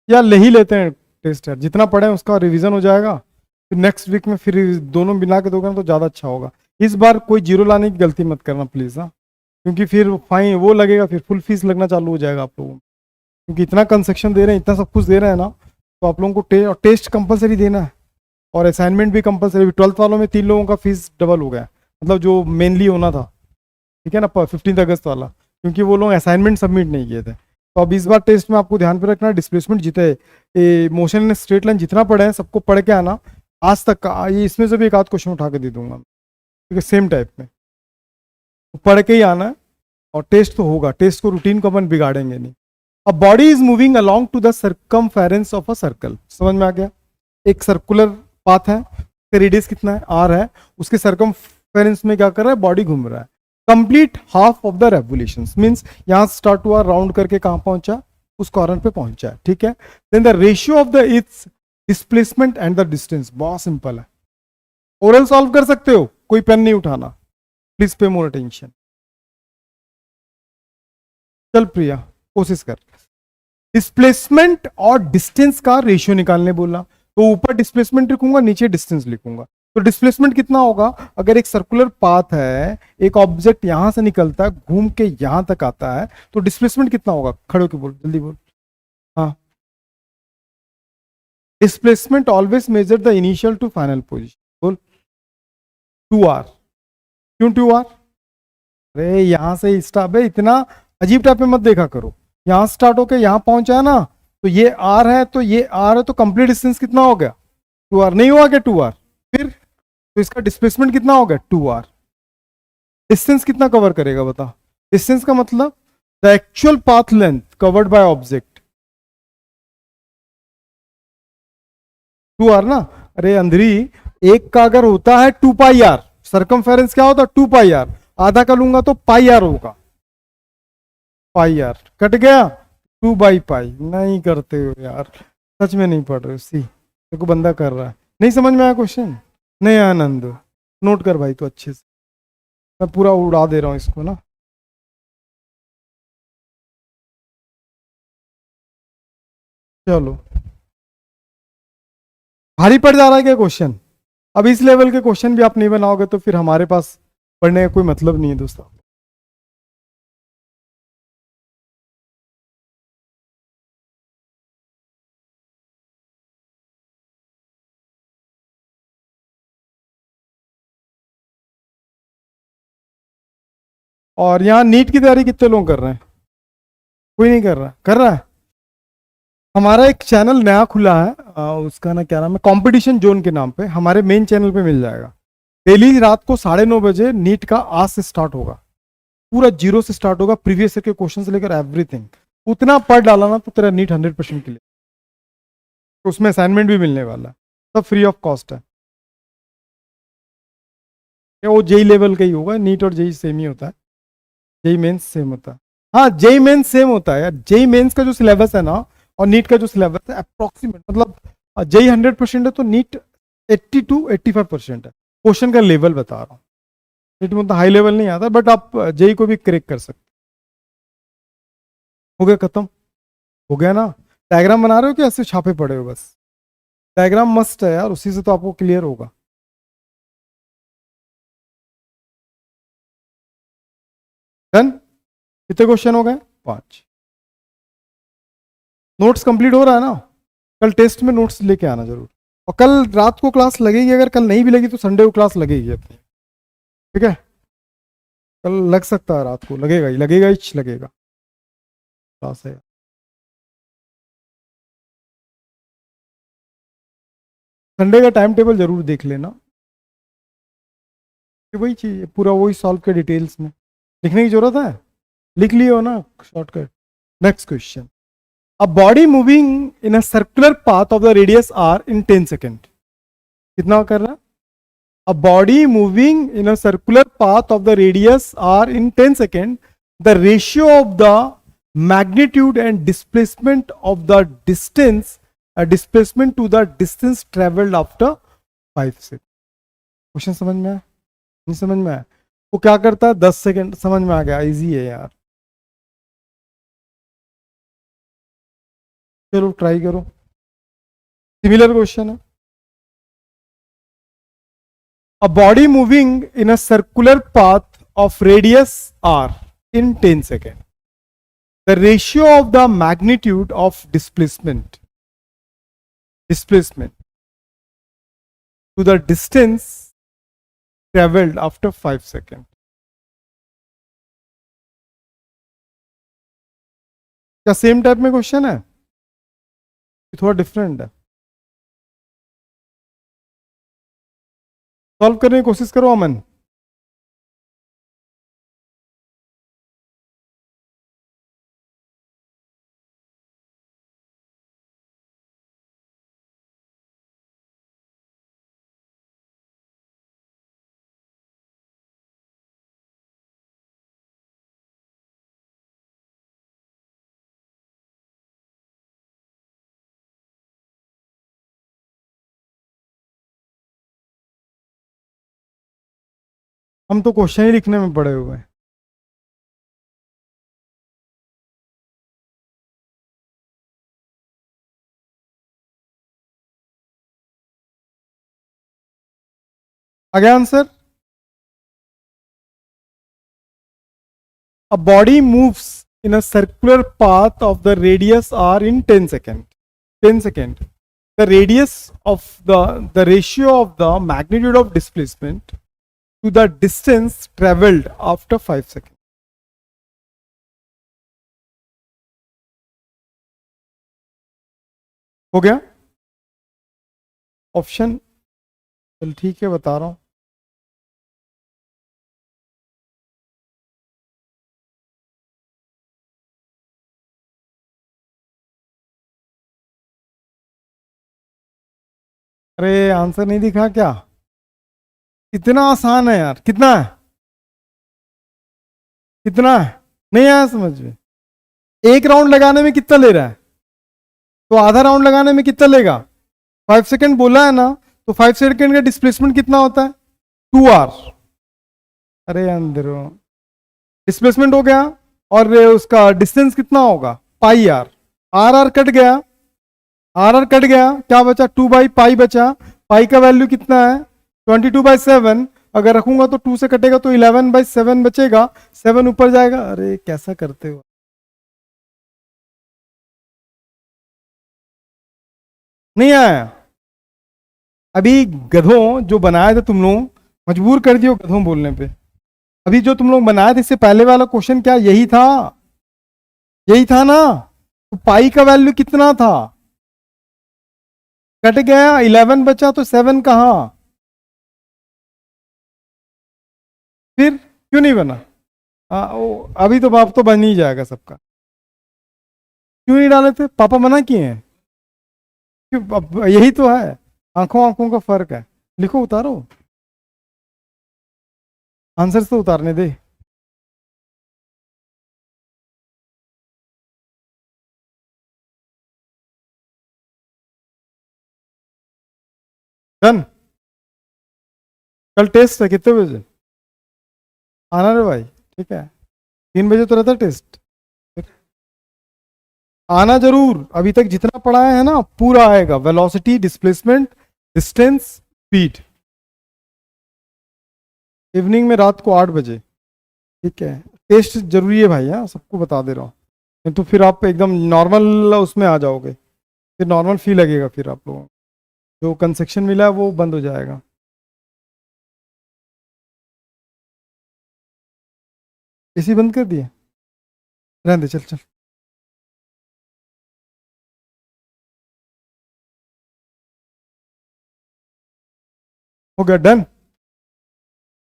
या ले ही लेते हैं टेस्ट यार, जितना पढ़े उसका रिवीजन हो जाएगा, फिर नेक्स्ट वीक में फिर दोनों मिला के दोगे ना तो ज़्यादा अच्छा होगा। इस बार कोई जीरो लाने की गलती मत करना प्लीज़, हाँ, क्योंकि फिर फाइन वो लगेगा, फिर फुल फीस लगना चालू हो जाएगा आप लोगों को, क्योंकि इतना कंसेक्शन दे रहे हैं, इतना सब कुछ दे रहे हैं ना, तो आप लोगों को टेस्ट कंपलसरी देना है, और असाइनमेंट भी कंपलसरी। 12th वालों में 3 लोगों का फीस डबल हो गया, मतलब जो मेनली होना था, ठीक है ना, 15 अगस्त वाला, क्योंकि वो लोग असाइनमेंट सबमिट नहीं किए थे। तो अब इस बार टेस्ट में आपको ध्यान पे रखना है, डिस्प्लेसमेंट जितने मोशन इन स्ट्रेट लाइन जितना पढ़े हैं सबको पढ़ के आना आज तक का, ये इसमें से भी एक आध क्वेश्चन उठा के दे दूंगा, ठीक है, सेम टाइप में, तो पढ़ के ही आना है। और टेस्ट तो होगा, टेस्ट को रूटीन को अपन बिगाड़ेंगे नहीं। अब body is moving along to the circumference of a circle, समझ में आ गया? एक सर्कुलर पाथ है, रेडियस कितना है, r है, उसके सर्कमफेरेंस में क्या कर रहा है, बॉडी घूम रहा है। Complete half of the revolution, means यहां स्टार्ट हुआ, राउंड करके कहां पहुंचा, उस कॉर्नर पे पहुंचा है, ठीक है। Then the ratio of the its displacement and the distance, बहुत सिंपल है, ओरल सॉल्व कर सकते हो, कोई पेन नहीं उठाना, प्लीज पे मोर अटेंशन। चल प्रिया कोशिश कर, डिस्प्लेसमेंट और डिस्टेंस का रेशियो निकालने बोला, तो ऊपर डिस्प्लेसमेंट लिखूंगा, नीचे डिस्टेंस लिखूंगा। तो डिस्प्लेसमेंट कितना होगा, अगर एक सर्कुलर पाथ है, एक ऑब्जेक्ट यहां से निकलता है, घूम के यहां तक आता है, तो डिस्प्लेसमेंट कितना होगा? खड़े होके बोल, जल्दी बोल। हाँ, displacement always measure the initial to final position, बोल। 2r, क्यों 2r? अरे यहां से स्टार्ट है, इतना अजीब टाइप में मत देखा करो, यहां स्टार्ट होके यहां पहुंचा है ना, तो ये r है, तो ये r है, तो कंप्लीट डिस्टेंस कितना हो गया? 2r, नहीं हुआ क्या 2r? फिर तो इसका डिस्प्लेसमेंट कितना हो गया? 2r। डिस्टेंस कितना कवर करेगा बता? डिस्टेंस का मतलब the actual path length covered by object, 2r ना। अरे अंधरी, एक का अगर होता है 2πr, सर्कमफेरेंस क्या होता है? 2πr, आधा का लूंगा तो पाई आर होगा, पाई आर कट गया, 2/पाई। नहीं करते हो यार, सच में नहीं पढ़ रहे हो। सी देखो बंदा कर रहा है, नहीं समझ में आया क्वेश्चन? नहीं आनंद, नोट कर भाई तो अच्छे से, मैं पूरा उड़ा दे रहा हूँ इसको ना। चलो, भारी पड़ जा रहा है क्या क्वेश्चन? अब इस लेवल के क्वेश्चन भी आप नहीं बनाओगे तो फिर हमारे पास पढ़ने का कोई मतलब नहीं है दोस्तों। और यहाँ नीट की तैयारी कितने लोग कर रहे हैं? कोई नहीं कर रहा? कर रहा है? हमारा एक चैनल नया खुला है, उसका ना क्या नाम है, कंपटीशन जोन के नाम पे, हमारे मेन चैनल पे मिल जाएगा। डेली रात को 9:30 बजे नीट का आज से स्टार्ट होगा, पूरा जीरो से स्टार्ट होगा, प्रीवियस ईयर के क्वेश्चन से लेकर एवरीथिंग। उतना पढ़ डाला ना तो तेरा नीट 100% के लिए, तो उसमें असाइनमेंट भी मिलने वाला है, सब फ्री ऑफ कॉस्ट है। ये वो जेई लेवल का ही होगा, नीट और जेई सेम ही होता है, जेई मेंस सेम होता है। हाँ जेई मेंस सेम होता है यार, जेई मेंस का जो सिलेबस है ना और नीट का जो सिलेबस है अप्रोक्सीमेट, मतलब जेई 100% है तो नीट 80 to 85% है। क्वेश्चन का लेवल बता रहा हूँ, नीट में तो हाई लेवल नहीं आता, बट आप जेई को भी क्रैक कर सकते। हो गया खत्म? हो गया ना? डायग्राम बना रहे हो कि ऐसे छापे पड़े हो बस? डायग्राम मस्ट है यार, उसी से तो आपको क्लियर होगा। डन? कितने क्वेश्चन हो गए? 5। नोट्स कंप्लीट हो रहा है ना? कल टेस्ट में नोट्स लेके आना जरूर। और कल रात को क्लास लगेगी, अगर कल नहीं भी लगी तो संडे को क्लास लगेगी अपनी, ठीक है? कल लग सकता है, रात को लगेगा ही, लगेगा ही लगेगा, क्लास है। संडे का टाइम टेबल जरूर देख लेना, कि वही चीज पूरा वही सॉल्व के डिटेल्स में लिखने की जरूरत है, लिख लियो ना shortcut. Next question, a body moving in a circular path of the radius R in 10 second. कितना कर रहा है? A body moving in a circular path of the radius r in 10 seconds, the ratio of the magnitude and displacement of the distance, displacement to the distance traveled after 5 seconds. Question समझ में आया? नहीं समझ में आया? वो क्या करता है, 10 सेकंड। समझ में आ गया, इजी है यार, चलो ट्राई करो। सिमिलर क्वेश्चन है, a body moving in a circular path of radius r in 10 seconds. The ratio of the magnitude of displacement to the distance traveled after 5 seconds. क्या सेम टाइप में क्वेश्चन है? थोड़ा डिफरेंट है, सॉल्व करने की कोशिश करो अमन। हम तो क्वेश्चन ही लिखने में पड़े हुए हैं। आगे answer, a body moves in a circular path of the radius r in 10 seconds. 10 seconds. The radius of the ratio of the magnitude of displacement to the distance traveled after 5 seconds. हो गया ऑप्शन? चल ठीक है, बता रहा हूं। अरे आंसर नहीं दिखा क्या? इतना आसान है यार, कितना है? कितना है, नहीं आया समझ में? एक राउंड लगाने में कितना ले रहा है, तो आधा राउंड लगाने में कितना लेगा, 5 सेकेंड बोला है ना, तो 5 सेकेंड का डिस्प्लेसमेंट कितना होता है, 2r। अरे अंदर डिस्प्लेसमेंट हो गया, और उसका डिस्टेंस कितना होगा, पाई आर। आर आर कट गया, आर आर कट गया, क्या बचा, 2/पाई बचा। पाई का वैल्यू कितना है, 22/7। अगर रखूंगा तो 2 से कटेगा तो 11/7 बचेगा, 7 ऊपर जाएगा। अरे कैसा करते हो, नहीं आया? अभी गधों जो बनाए थे तुम लोग, मजबूर कर दियो गधों बोलने पे। अभी जो तुम लोग बनाए थे इससे पहले वाला क्वेश्चन क्या यही था, यही था ना? तो पाई का वैल्यू कितना था, कट गया, 11 बचा, तो 7 कहां, फिर क्यों नहीं बना? अभी तो बाप तो बन ही जाएगा सबका। क्यों नहीं डाले थे, पापा मना किए हैं? क्यों, अब यही तो है, आंखों आंखों का फर्क है। लिखो, उतारो, आंसर तो उतारने दे। डन। कल टेस्ट है, कितने बजे आना रे भाई? ठीक है, 3 बजे तो रहता टेस्ट, आना जरूर। अभी तक जितना पढ़ाया है ना पूरा आएगा, velocity, displacement, distance, speed. Evening में रात को 8 बजे, ठीक है? टेस्ट जरूरी है भाई, हाँ सबको बता दे रहा हूँ, नहीं तो फिर आप एकदम नॉर्मल उसमें आ जाओगे, फिर नॉर्मल फील लगेगा, फिर आप लोगों को जो कंसेक्शन मिला है वो बंद हो जाएगा। एसी बंद कर दिए, रहने दे, चल चल। हो गया, डन,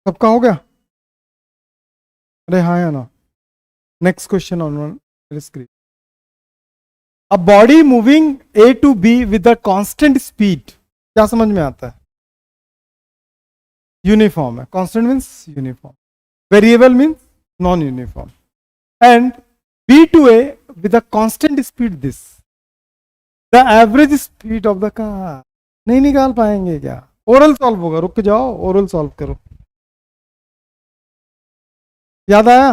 सबका हो गया? अरे हाँ या ना? Next question on screen. A body moving A to B with a constant speed, क्या समझ में आता है? यूनिफॉर्म है, constant means uniform, variable means non uniform. And B to A with a constant speed, this the average speed of the car. नहीं निकाल पाएंगे क्या? ओरल सॉल्व होगा, रुक जाओ, ओरल सॉल्व करो। याद आया?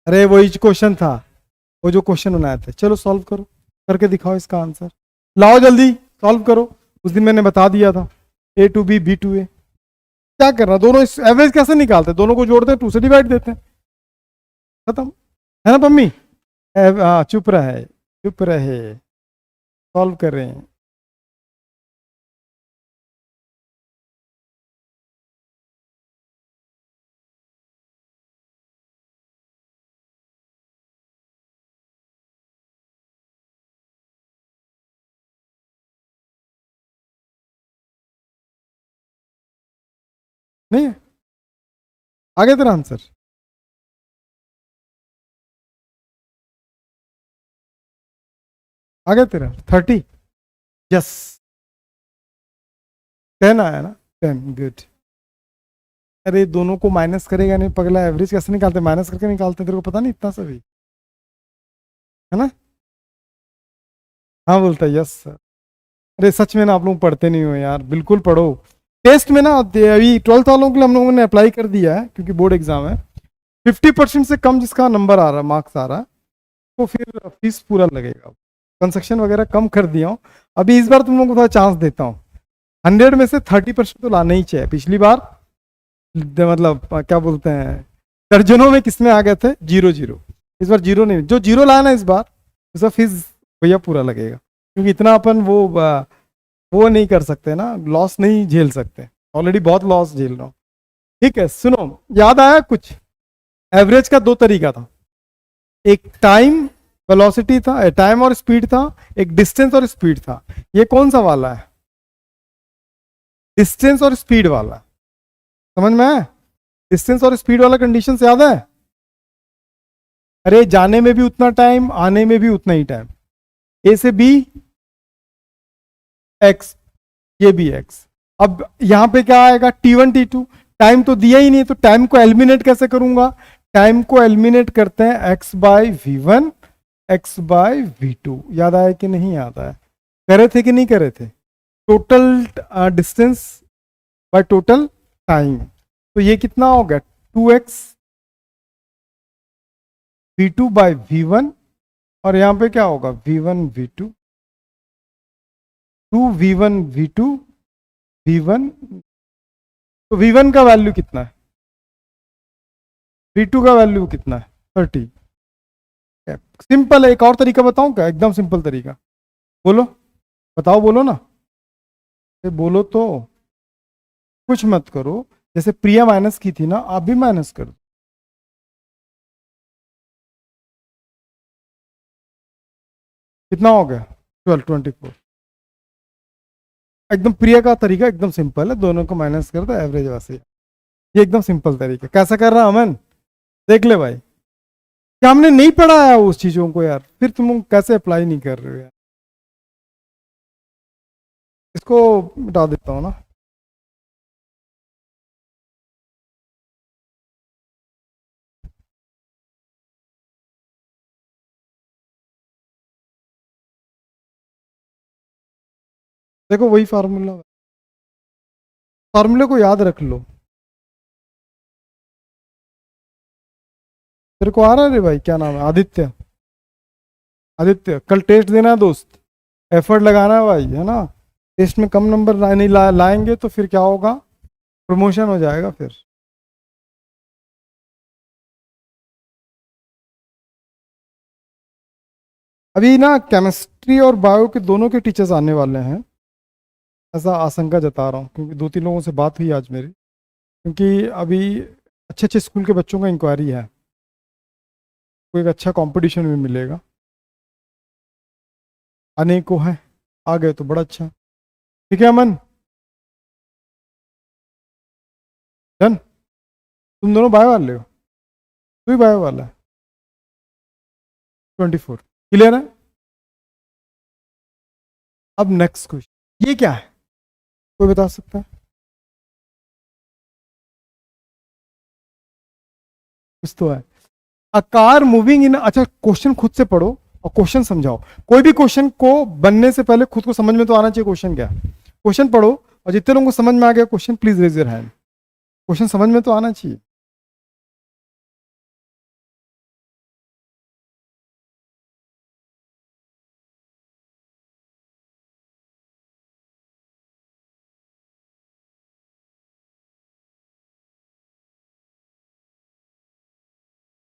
अरे वही क्वेश्चन था, वो जो क्वेश्चन बनाए थे। चलो सॉल्व करो, करके दिखाओ इसका आंसर, लाओ जल्दी सॉल्व करो। उस दिन मैंने बता दिया था, ए टू बी, बी टू ए। क्या करना, दोनों एवरेज कैसे निकालते, दोनों को जोड़ते हैं, 2 से डिवाइड देते हैं, खत्म, है ना पम्मी? चुप रहे, चुप रहे, सॉल्व कर रहे हैं। नहीं है? आ गया तेरा आंसर? आ गया तेरा 30? यस, 10 आया ना, 10, गुड। अरे दोनों को माइनस करेगा नहीं पगला, एवरेज कैसे निकालते, माइनस करके निकालते, तेरे को पता नहीं इतना सभी, है ना? हाँ बोलता है, यस सर। अरे सच में ना, आप लोग पढ़ते नहीं हो यार, बिल्कुल पढ़ो। टेस्ट में ना अभी 12th वालों के लिए हम लोगों ने अप्लाई कर दिया है, क्योंकि बोर्ड एग्जाम है। 50% से कम जिसका नंबर आ रहा, मार्क्स आ रहा है, तो फिर फीस पूरा लगेगा। कंसेक्शन वगैरह कम कर दिया हूँ। अभी इस बार तुम लोगों को थोड़ा चांस देता हूँ, 100 में से 30% तो लाना ही चाहिए। पिछली बार मतलब क्या बोलते हैं, दर्जनों में किसमें आ गए थे, 0 0। इस बार 0 नहीं, जो 0 लाया ना इस बार, उसका फीस भैया पूरा लगेगा, क्योंकि इतना अपन वो नहीं कर सकते ना, लॉस नहीं झेल सकते, ऑलरेडी बहुत लॉस झेल रहा हूँ। ठीक है, सुनो, याद आया कुछ? एवरेज का 2 तरीका था, एक टाइम वेलोसिटी था, टाइम और स्पीड था, एक डिस्टेंस और स्पीड था। ये कौन सा वाला है, डिस्टेंस और स्पीड वाला, समझ में आया? डिस्टेंस और स्पीड वाला कंडीशन याद है? अरे जाने में भी उतना टाइम, आने में भी उतना ही टाइम, ए से बी एक्स, ये भी एक्स। अब यहां पे क्या आएगा, T1 T2, टाइम तो दिया ही नहीं, तो टाइम को एलिमिनेट कैसे करूंगा, टाइम को एलिमिनेट करते हैं x bye v1 x bye v2। याद आया कि नहीं याद आया? करे थे कि नहीं करे थे? Total distance by total time, तो ये कितना हो गया 2x v2 बाय v1, और यहां पे क्या होगा v1 v2, 2 v1 v2 v1, तो v1 का वैल्यू कितना है, v2 का वैल्यू कितना है 30। सिंपल है। एक और तरीका बताऊं क्या? एकदम सिंपल तरीका, बोलो बताओ, बोलो ना, बोलो तो, कुछ मत करो। जैसे प्रिया माइनस की थी ना, आप भी माइनस कर दो। कितना हो गया 12 24। एकदम प्रिया का तरीका एकदम सिंपल है, दोनों को माइनस कर दो, एवरेज वैसे। ये एकदम सिंपल तरीका। कैसा कर रहा अमन? देख ले भाई, क्या हमने नहीं पढ़ा है उस चीजों को यार, फिर तुम कैसे अप्लाई नहीं कर रहे हो यार? इसको मिटा देता हूं ना। देखो वही फार्मूला, फार्मूले को याद रख लो। तेरे को आ रहा है रे भाई? क्या नाम है? आदित्य। आदित्य कल टेस्ट देना है दोस्त, एफर्ट लगाना है भाई, है ना? टेस्ट में कम नंबर नहीं लाएंगे तो फिर क्या होगा, प्रमोशन हो जाएगा फिर। अभी ना केमिस्ट्री और बायो के दोनों के टीचर्स आने वाले हैं, ऐसा आशंका जता रहा हूँ, क्योंकि 2-3 लोगों से बात हुई आज मेरी, क्योंकि अभी अच्छे अच्छे स्कूल के बच्चों का इंक्वायरी है, कोई एक अच्छा कंपटीशन भी मिलेगा। आने को है, आ गए तो बड़ा अच्छा। ठीक है अमन, डन। तुम दोनों बायो वाले हो? तू भी बायो वाला है? 24 क्लियर है? अब नेक्स्ट क्वेश्चन, ये क्या है, कोई बता सकता है? कुछ तो है। अ कार मूविंग इन, अच्छा क्वेश्चन खुद से पढ़ो और क्वेश्चन समझाओ। कोई भी क्वेश्चन को बनने से पहले खुद को समझ में तो आना चाहिए क्वेश्चन क्या है। क्वेश्चन पढ़ो, और जितने लोगों को समझ में आ गया question, please raise your hand. Question समझ में तो आना चाहिए।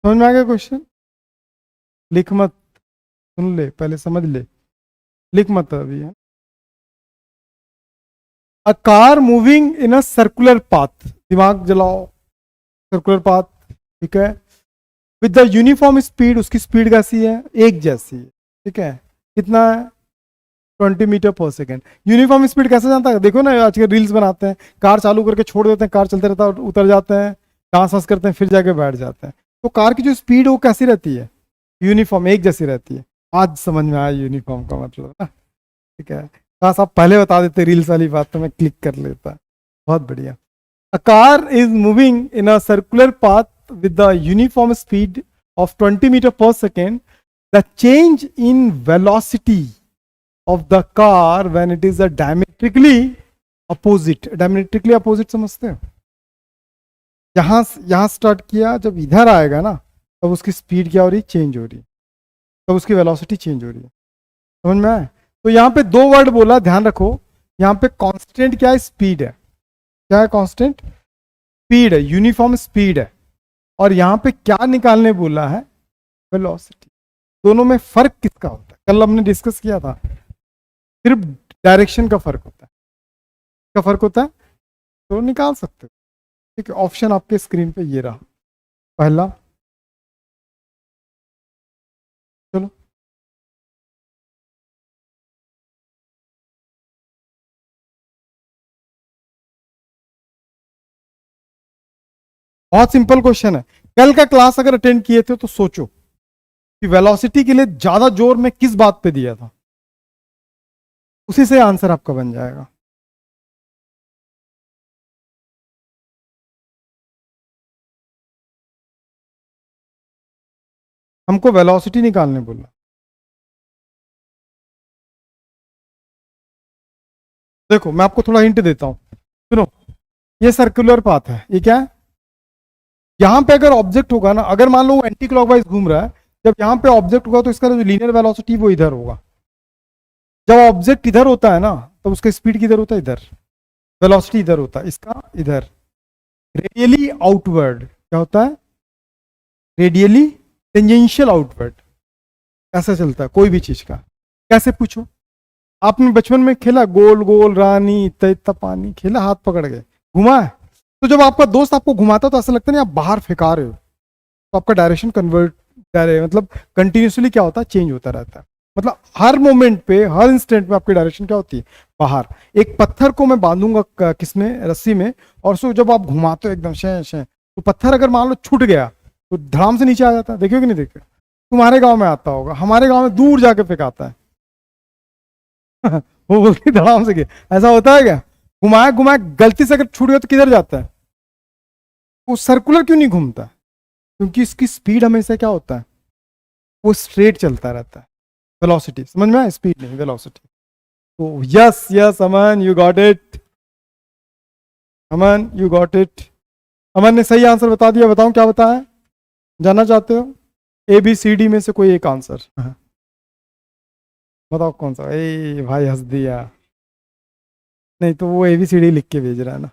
समझ में आ गया क्वेश्चन? लिख मत, सुन ले पहले, समझ ले, लिख मत अभी है। अ car moving in a circular path, दिमाग जलाओ, सर्कुलर पाथ, ठीक है, विद द यूनिफॉर्म स्पीड, उसकी स्पीड कैसी है, एक जैसी है, ठीक है, कितना है 20 metre per second. Uniform speed कैसे जानता है? देखो ना आजकल रील्स बनाते हैं, कार चालू करके छोड़ देते हैं, कार चलते रहता है, उतर जाते हैं, डांस वांस करते हैं, फिर जाके बैठ जाते हैं। तो कार की जो स्पीड है वो कैसी रहती है, यूनिफॉर्म एक जैसी रहती है। आज समझ में आया यूनिफॉर्म का मतलब ना, ठीक है। काश आप पहले बता देते रील्स वाली बात, तो मैं क्लिक कर लेता। बहुत बढ़िया। A car is moving in a circular path with the uniform speed of 20 metre per second. The change in velocity of the car when it is a diametrically opposite, diametrically opposite समझते हो? यहां स्टार्ट किया, जब इधर आएगा ना तब उसकी स्पीड क्या हो रही, चेंज हो रही है, तब उसकी वेलोसिटी चेंज हो रही है। समझ में आए? तो यहाँ पे 2 वर्ड बोला, ध्यान रखो। यहाँ पे कांस्टेंट क्या है, स्पीड है। क्या है कांस्टेंट? स्पीड है, यूनिफॉर्म स्पीड है। और यहाँ पे क्या निकालने बोला है, वेलोसिटी। दोनों में फर्क किसका होता है, कल हमने डिस्कस किया था, सिर्फ डायरेक्शन का फर्क होता है, का फर्क होता है, तो निकाल सकते हो। ठीक है, ऑप्शन आपके स्क्रीन पे ये रहा, पहला। चलो, बहुत सिंपल क्वेश्चन है। कल का क्लास अगर अटेंड किए थे तो सोचो कि वेलोसिटी के लिए ज्यादा जोर में किस बात पे दिया था, उसी से आंसर आपका बन जाएगा। हमको वेलोसिटी निकालने बोला। देखो मैं आपको थोड़ा हिंट देता हूं, सुनो, ये सर्कुलर पाथ है, ये क्या है, यहां पे अगर ऑब्जेक्ट होगा ना, अगर मान लो वो एंटी क्लॉकवाइज घूम रहा है, जब यहां पे ऑब्जेक्ट होगा तो इसका जो लीनियर वेलोसिटी वो इधर होगा। जब ऑब्जेक्ट इधर होता है ना, तो उसका स्पीड किधर होता है, इधर, वेलोसिटी इधर होता है, इसका इधर, रेडियली आउटवर्ड। क्या होता है, रेडियली टेंजेंशियल आउटवर्ड। ऐसा चलता है कोई भी चीज का। कैसे पूछो, आपने बचपन में खेला गोल गोल रानी इतना इतना पानी, खेला हाथ पकड़ के घुमा है, तो जब आपका दोस्त आपको घुमाता तो ऐसा लगता नहीं आप बाहर फेंका रहे हो, तो आपका डायरेक्शन कन्वर्ट, मतलब कंटिन्यूसली क्या होता है, चेंज होता रहता है। मतलब हर मोमेंट पे, हर इंस्टेंट में आपकी डायरेक्शन क्या होती है, बाहर। एक पत्थर को मैं बांधूंगा किसमें, रस्सी में, और उसको जब आप घुमाते हो एकदम शे शे, तो पत्थर अगर मान लो छूट गया तो धड़ाम से नीचे आ जाता है, देखियो कि नहीं देखियो, तुम्हारे गांव में आता होगा, हमारे गांव में दूर जाके फेंकाता है वो बोलती धड़ाम से गया, ऐसा होता है क्या, घुमाया घुमाया गलती से अगर छूट गया तो किधर जाता है, वो सर्कुलर क्यों नहीं घूमता, क्योंकि इसकी स्पीड हमेशा क्या होता है, वो स्ट्रेट चलता रहता है। वेलोसिटी समझ में आया, स्पीड नहीं वेलोसिटी। तो yes yes Aman, you got it, Aman you got it. Aman ने सही आंसर बता दिया, बताओ क्या बताया, जानना चाहते हो, ए बी सी डी में से कोई एक आंसर बताओ कौन सा। ए भाई हंस दिया, नहीं तो वो ए बी सी डी लिख के भेज रहा है ना।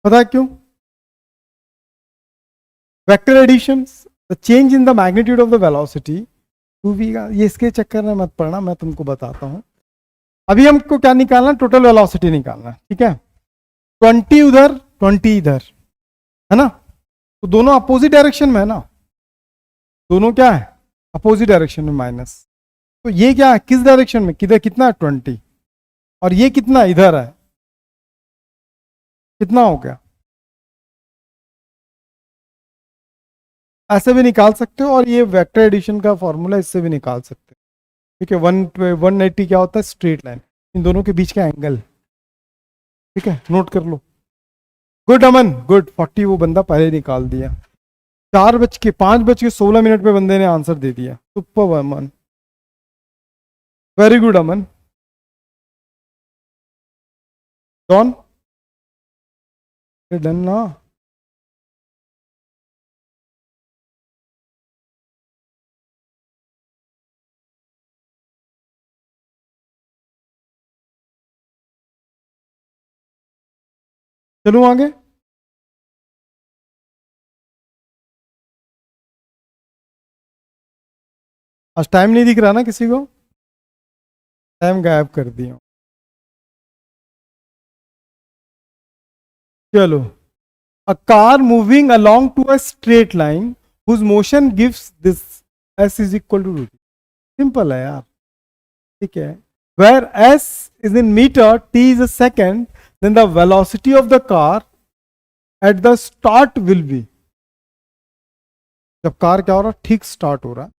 पता है क्यों, vector addition, the change in the magnitude of the velocity to be, ये इसके चक्कर में मत पड़ना, मैं तुमको बताता हूं। अभी हमको क्या निकालना, टोटल वेलोसिटी निकालना, ठीक है। 20 उधर 20 इधर है ना, तो दोनों अपोजिट डायरेक्शन में है ना, दोनों क्या है, अपोजिट डायरेक्शन में माइनस। तो ये क्या है, किस डायरेक्शन में, किधर कितना है 20, और ये कितना इधर है, कितना हो गया, ऐसे भी निकाल सकते हो, और ये वेक्टर एडिशन का फॉर्मूला इससे भी निकाल सकते हो, ठीक है। 180 क्या होता है, स्ट्रेट लाइन, इन दोनों के बीच का एंगल, ठीक है, नोट कर लो। गुड अमन गुड, 40 वो बंदा पहले निकाल दिया, 5:16 पे बंदे ने आंसर दे दिया, सुपर अमन, वेरी गुड अमन। डॉन डन ना, चलो आगे। आज टाइम नहीं दिख रहा ना किसी को, टाइम गायब कर दिया। चलो, a car moving along to a straight line whose motion gives this s is equal to t, simple है यार, ठीक है। where s is in meter, t is a second, then the velocity of the car at the start will be, जब कार क्या हो रहा है, ठीक स्टार्ट हो रहा है,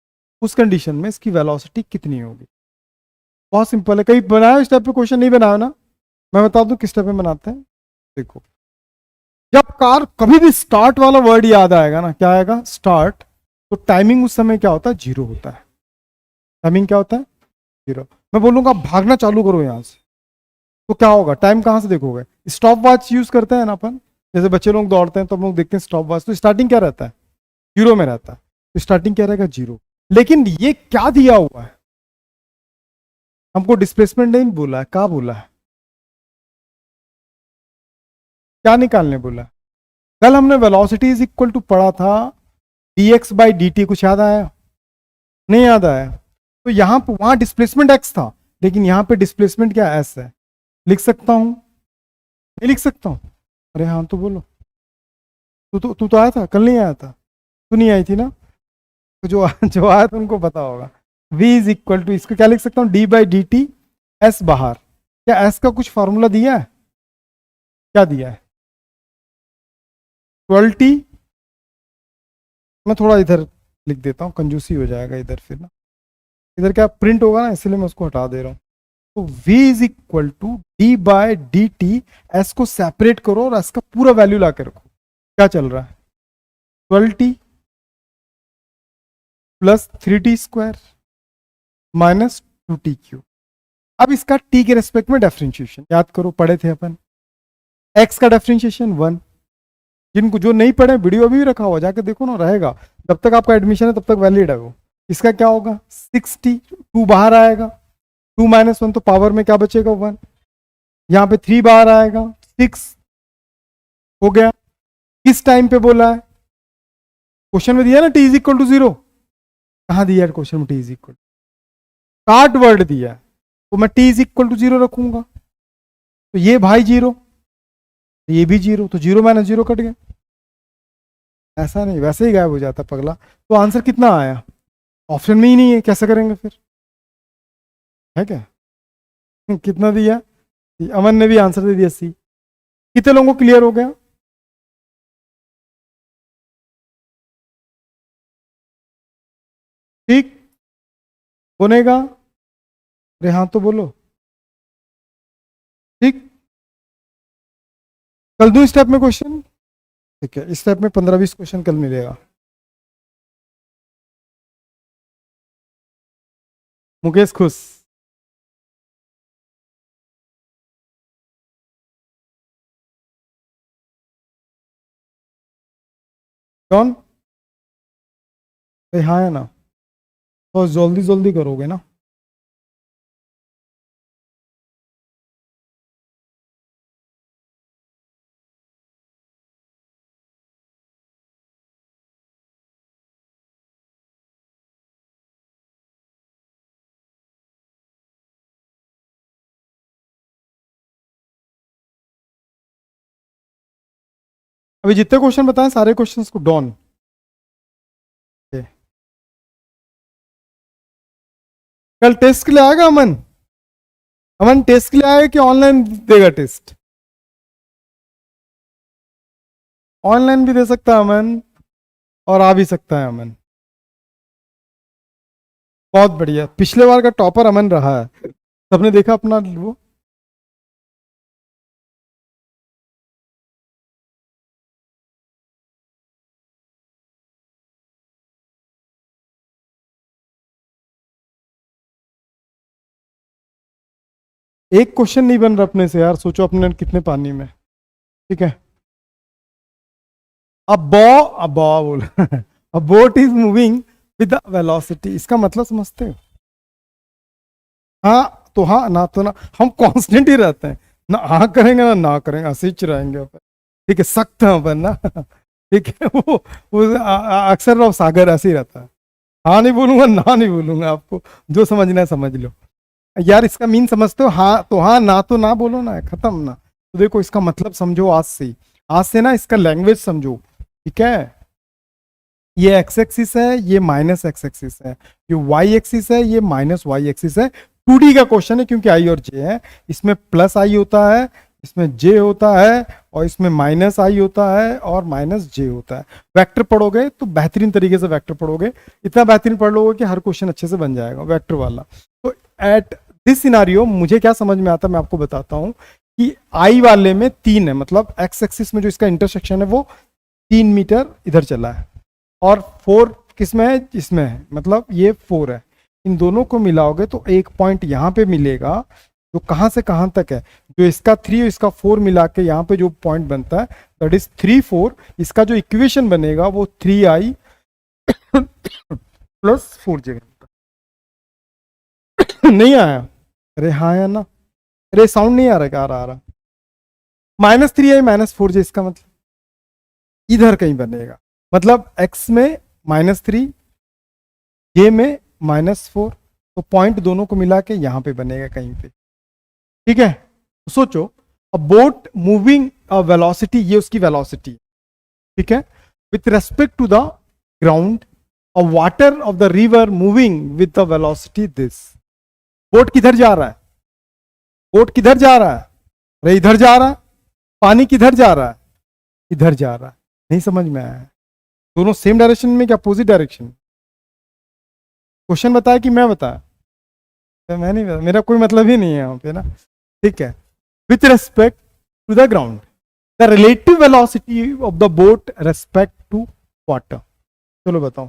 उस कंडीशन में इसकी वेलोसिटी कितनी होगी। बहुत सिंपल है, कहीं बनाया इस टाइप पे क्वेश्चन, नहीं बनाया ना, मैं बता दूं किस टाइप में बनाते हैं। देखो, जब कार, कभी भी स्टार्ट वाला वर्ड याद आएगा ना, क्या आएगा, स्टार्ट, तो टाइमिंग उस समय क्या होता है, जीरो होता है। टाइमिंग क्या होता है, जीरो। मैं बोलूंगा भागना चालू करो यहां से, तो क्या होगा, टाइम कहां से देखोगे, स्टॉप वॉच यूज करते हैं ना अपन, जैसे बच्चे लोग दौड़ते हैं तो हम लोग देखते हैं स्टॉप वॉच, तो स्टार्टिंग क्या रहता है, जीरो में रहता है, तो स्टार्टिंग क्या रहेगा, जीरो। लेकिन ये क्या दिया हुआ है, हमको डिस्प्लेसमेंट नहीं बोला है, क्या बोला है, क्या निकालने बोला। कल हमने वेलोसिटी इज इक्वल टू पढ़ा था dx बाई dt, कुछ याद आया, नहीं याद आया, तो यहां पर, वहां डिस्प्लेसमेंट x था, लेकिन यहां पे डिस्प्लेसमेंट क्या s है, लिख सकता हूं, नहीं लिख सकता हूं, अरे हाँ तो बोलो, तू तो आया था कल, नहीं आया था, तू नहीं आई थी ना, तो जो आया था उनको पता होगा। v इज इक्वल टू, इसको क्या लिख सकता हूँ, d by D T, S बाहर, क्या s का कुछ फॉर्मूला दिया है, क्या दिया है, 12t, मैं थोड़ा इधर लिख देता हूँ, कंजूसी हो जाएगा इधर, फिर ना इधर क्या प्रिंट होगा ना, इसलिए मैं उसको हटा दे रहा हूँ। तो v is equal to D by D T, S को सेपरेट करो और एस का पूरा वैल्यू ला के रखो, क्या चल रहा है, 12t plus 3t² minus 2t³। अब इसका t के रेस्पेक्ट में डिफरेंशिएशन याद करो, पढ़े थे अपन। x का डिफरेंशिएशन 1। जिनको जो नहीं पढ़े वीडियो अभी भी रखा हुआ, जाके देखो ना, रहेगा जब तक आपका एडमिशन है तब तक वैलिड है वो। इसका क्या होगा 6t, 2 बाहर आएगा, 2 - 1 तो पावर में क्या बचेगा 1, यहाँ पे 3 बाहर आएगा, 6 हो गया। किस टाइम पे बोला है, क्वेश्चन में दिया ना t = 0, कहाँ दिया है क्वेश्चन में t = 60 वर्ड दिया है, तो मैं t = 0 रखूंगा, तो ये भाई 0, ये भी 0, तो 0 - 0 कट गया। ऐसा नहीं, वैसे ही गायब हो जाता पगला। तो आंसर कितना आया, ऑप्शन में ही नहीं है, कैसे करेंगे फिर, है क्या? कितना दिया, अमन ने भी आंसर दे दिया सी। कितने लोगों को क्लियर हो गया? ठीक बनेगा, अरे हाँ तो बोलो। ठीक, कल दूं स्टेप में क्वेश्चन? ठीक है, इस स्टेप में 15-20 क्वेश्चन कल मिलेगा। मुकेश खुश। कौन? हाँ है ना, तो जल्दी जल्दी करोगे ना। अभी जितने क्वेश्चन बताएं सारे क्वेश्चंस को डॉन। कल टेस्ट के लिए आएगा अमन? अमन टेस्ट के लिए आएगा कि ऑनलाइन देगा टेस्ट? ऑनलाइन भी दे सकता है अमन, और आ भी सकता है अमन। बहुत बढ़िया, पिछले बार का टॉपर अमन रहा है, सबने देखा अपना वो। एक क्वेश्चन नहीं बन रहा अपने से यार, सोचो अपने कितने पानी में। ठीक है, अब बॉ बोल अ boat is moving with the velocity, इसका मतलब समझते हो? हाँ तो हाँ, ना तो ना, हम कांस्टेंट ही रहते हैं, ना हाँ करेंगे ना करेंगे, हंसीच रहेंगे अपन। ठीक है, सख्त है अपन ना ठीक है, वो अक्सर वो सागर ऐसे ही रहता है, हाँ नहीं बोलूंगा ना नहीं बोलूंगा, आपको जो समझना है समझ लो यार। इसका मीन समझते हो, हाँ तो हाँ, ना तो ना बोलो ना, खत्म ना। तो देखो इसका मतलब समझो आज से ही, आज से ना इसका लैंग्वेज समझो। ठीक है, ये एक्स एक्सिस है, ये माइनस एक्स एक्सिस है, ये वाई एक्सिस है, ये माइनस वाई एक्सिस है। 2D का क्वेश्चन है क्योंकि आई और जे है, इसमें प्लस आई होता है, इसमें जे होता है, और इसमें माइनस आई होता है और माइनस जे होता है। वेक्टर पढ़ोगे तो बेहतरीन तरीके से वेक्टर पढ़ोगे, इतना बेहतरीन पढ़ लोगे कि हर क्वेश्चन अच्छे से बन जाएगा वेक्टर वाला। तो एट दिस सिनारियो मुझे क्या समझ में आता है मैं आपको बताता हूं कि आई वाले में 3 है, मतलब एक्स एक्सिस में जो इसका इंटरसेक्शन है वो 3 मीटर इधर चला है, और 4 किस में है, इसमें है, मतलब ये 4 है। इन दोनों को मिलाओगे तो एक पॉइंट यहाँ पे मिलेगा, जो कहाँ से कहाँ तक है, जो इसका 3 और इसका 4 मिला के यहाँ पे जो पॉइंट बनता है दैट इज 3 4। इसका जो इक्वेशन बनेगा वो 3i प्लस 4j। नहीं आया? अरे हाँ या ना, अरे साउंड नहीं आ रहा, क्या आ रहा -3i -4j, इसका मतलब इधर कहीं बनेगा, मतलब x में -3, j में -4, तो पॉइंट दोनों को मिला के यहां पे बनेगा कहीं पे। ठीक है, तो सोचो a boat moving a velocity, ये उसकी वेलोसिटी। ठीक है, with respect to the ground, a water of the river moving with the velocity this. Boat किधर जा रहा है, बोट किधर जा रहा है, अरे इधर जा रहा है। पानी किधर जा रहा है, इधर जा रहा है। नहीं समझ में आया? दोनों सेम डायरेक्शन में क्या अपोजिट डायरेक्शन? क्वेश्चन बताया कि मैं बताया? तो मैं नहीं, मेरा कोई मतलब ही नहीं है यहाँ पे ना। ठीक है, with respect to the ground, the relative velocity of the boat respect to water. चलो बताओ,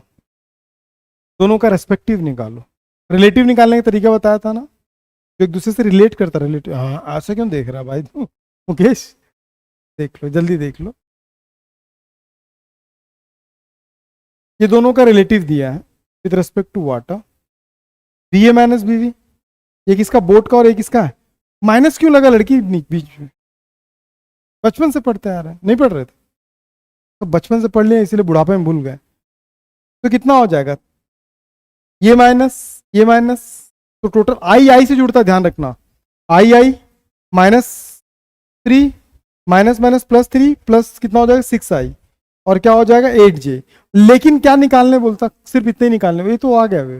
दोनों का रेस्पेक्टिव निकालो। रिलेटिव निकालने का तरीका बताया था ना, जो एक दूसरे से रिलेट करता। रिलेटिव, हाँ ऐसे क्यों देख रहा भाई तू मुकेश? देख लो, जल्दी देख लो। ये दोनों का रिलेटिव दिया है with respect to water, B A minus B V. एक इसका बोट का और एक इसका है। माइनस क्यों लगा लड़की बीच में? बचपन से पढ़ते आ रहे हैं, नहीं पढ़ रहे थे तो बचपन से पढ़ लिए, इसीलिए बुढ़ापे में भूल गए। तो कितना हो जाएगा? ये माइनस, तो टोटल आई आई से जुड़ता है, ध्यान रखना। I I minus 3 minus minus plus 3 plus कितना हो जाएगा 6 आई, और क्या हो जाएगा 8 जे। लेकिन क्या निकालने बोलता? सिर्फ इतने ही निकालने। ये तो आ गया वे,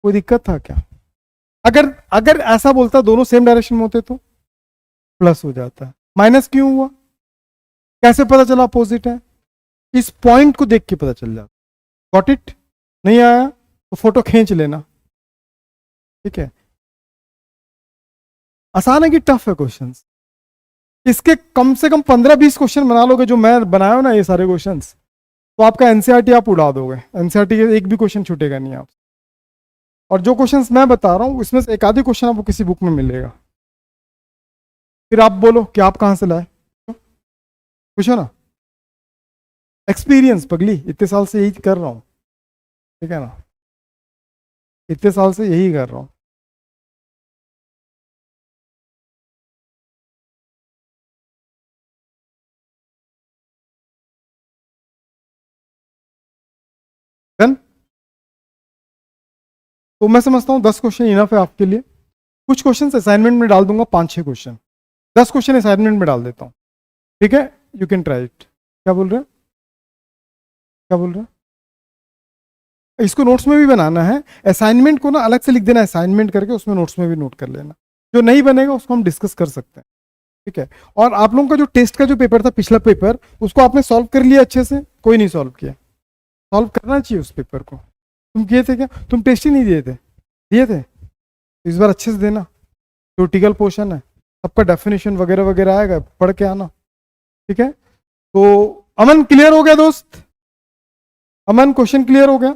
कोई दिक्कत था क्या? अगर अगर ऐसा बोलता दोनों सेम डायरेक्शन में होते तो प्लस हो जाता। माइनस क्यों हुआ? कैसे पता चला अपोजिट है? इस पॉइंट को देख के पता चल जाता। Got it? नहीं आया तो फोटो खींच लेना, ठीक है। आसान है कि टफ है क्वेश्चंस? इसके कम से कम 15-20 क्वेश्चन बना लोगे जो मैं बनाया हूं ना, ये सारे क्वेश्चंस, तो आपका एनसीईआरटी आप उड़ा दोगे। एनसीईआरटी के एक भी क्वेश्चन छूटेगा नहीं आप। और जो क्वेश्चंस मैं बता रहा हूं उसमें से एक आधी क्वेश्चन आपको किसी बुक में मिलेगा। फिर आप बोलो कि आप कहां से लाए, पूछो ना। एक्सपीरियंस पगली, इतने साल से यही कर रहा हूं, ठीक है ना, इतने साल से यही कर रहा हूं। डन? तो मैं समझता हूं 10 क्वेश्चन इनफ है आपके लिए। कुछ क्वेश्चन असाइनमेंट में डाल दूंगा, 5-6 क्वेश्चन। 10 क्वेश्चन असाइनमेंट में डाल देता हूं, ठीक है। You can try it. क्या बोल रहे हैं, क्या बोल रहे हैं? इसको नोट्स में भी बनाना है। असाइनमेंट को ना अलग से लिख देना, असाइनमेंट करके उसमें नोट्स में भी नोट कर लेना। जो नहीं बनेगा उसको हम डिस्कस कर सकते हैं, ठीक है। और आप लोगों का जो टेस्ट का जो पेपर था, पिछला पेपर, उसको आपने सॉल्व कर लिया अच्छे से? कोई नहीं सॉल्व किया? सॉल्व करना चाहिए उस पेपर को। तुम किए थे क्या? तुम टेस्ट ही नहीं दिए थे? दिए थे? इस बार अच्छे से देना। क्रिटिकल पोर्शन है, सबका डेफिनेशन वगैरह वगैरह आएगा, पढ़ के आना, ठीक है। तो अमन क्लियर हो गया दोस्त? अमन क्वेश्चन क्लियर हो गया?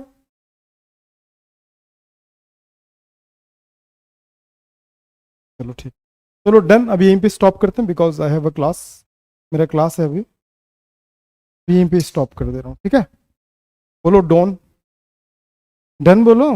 चलो ठीक, चलो डन। अभी यहीं पे स्टॉप करते हैं because I have a class, मेरा क्लास है अभी यहीं पे स्टॉप कर दे रहा हूँ, ठीक है। बोलो डॉन, डन बोलो।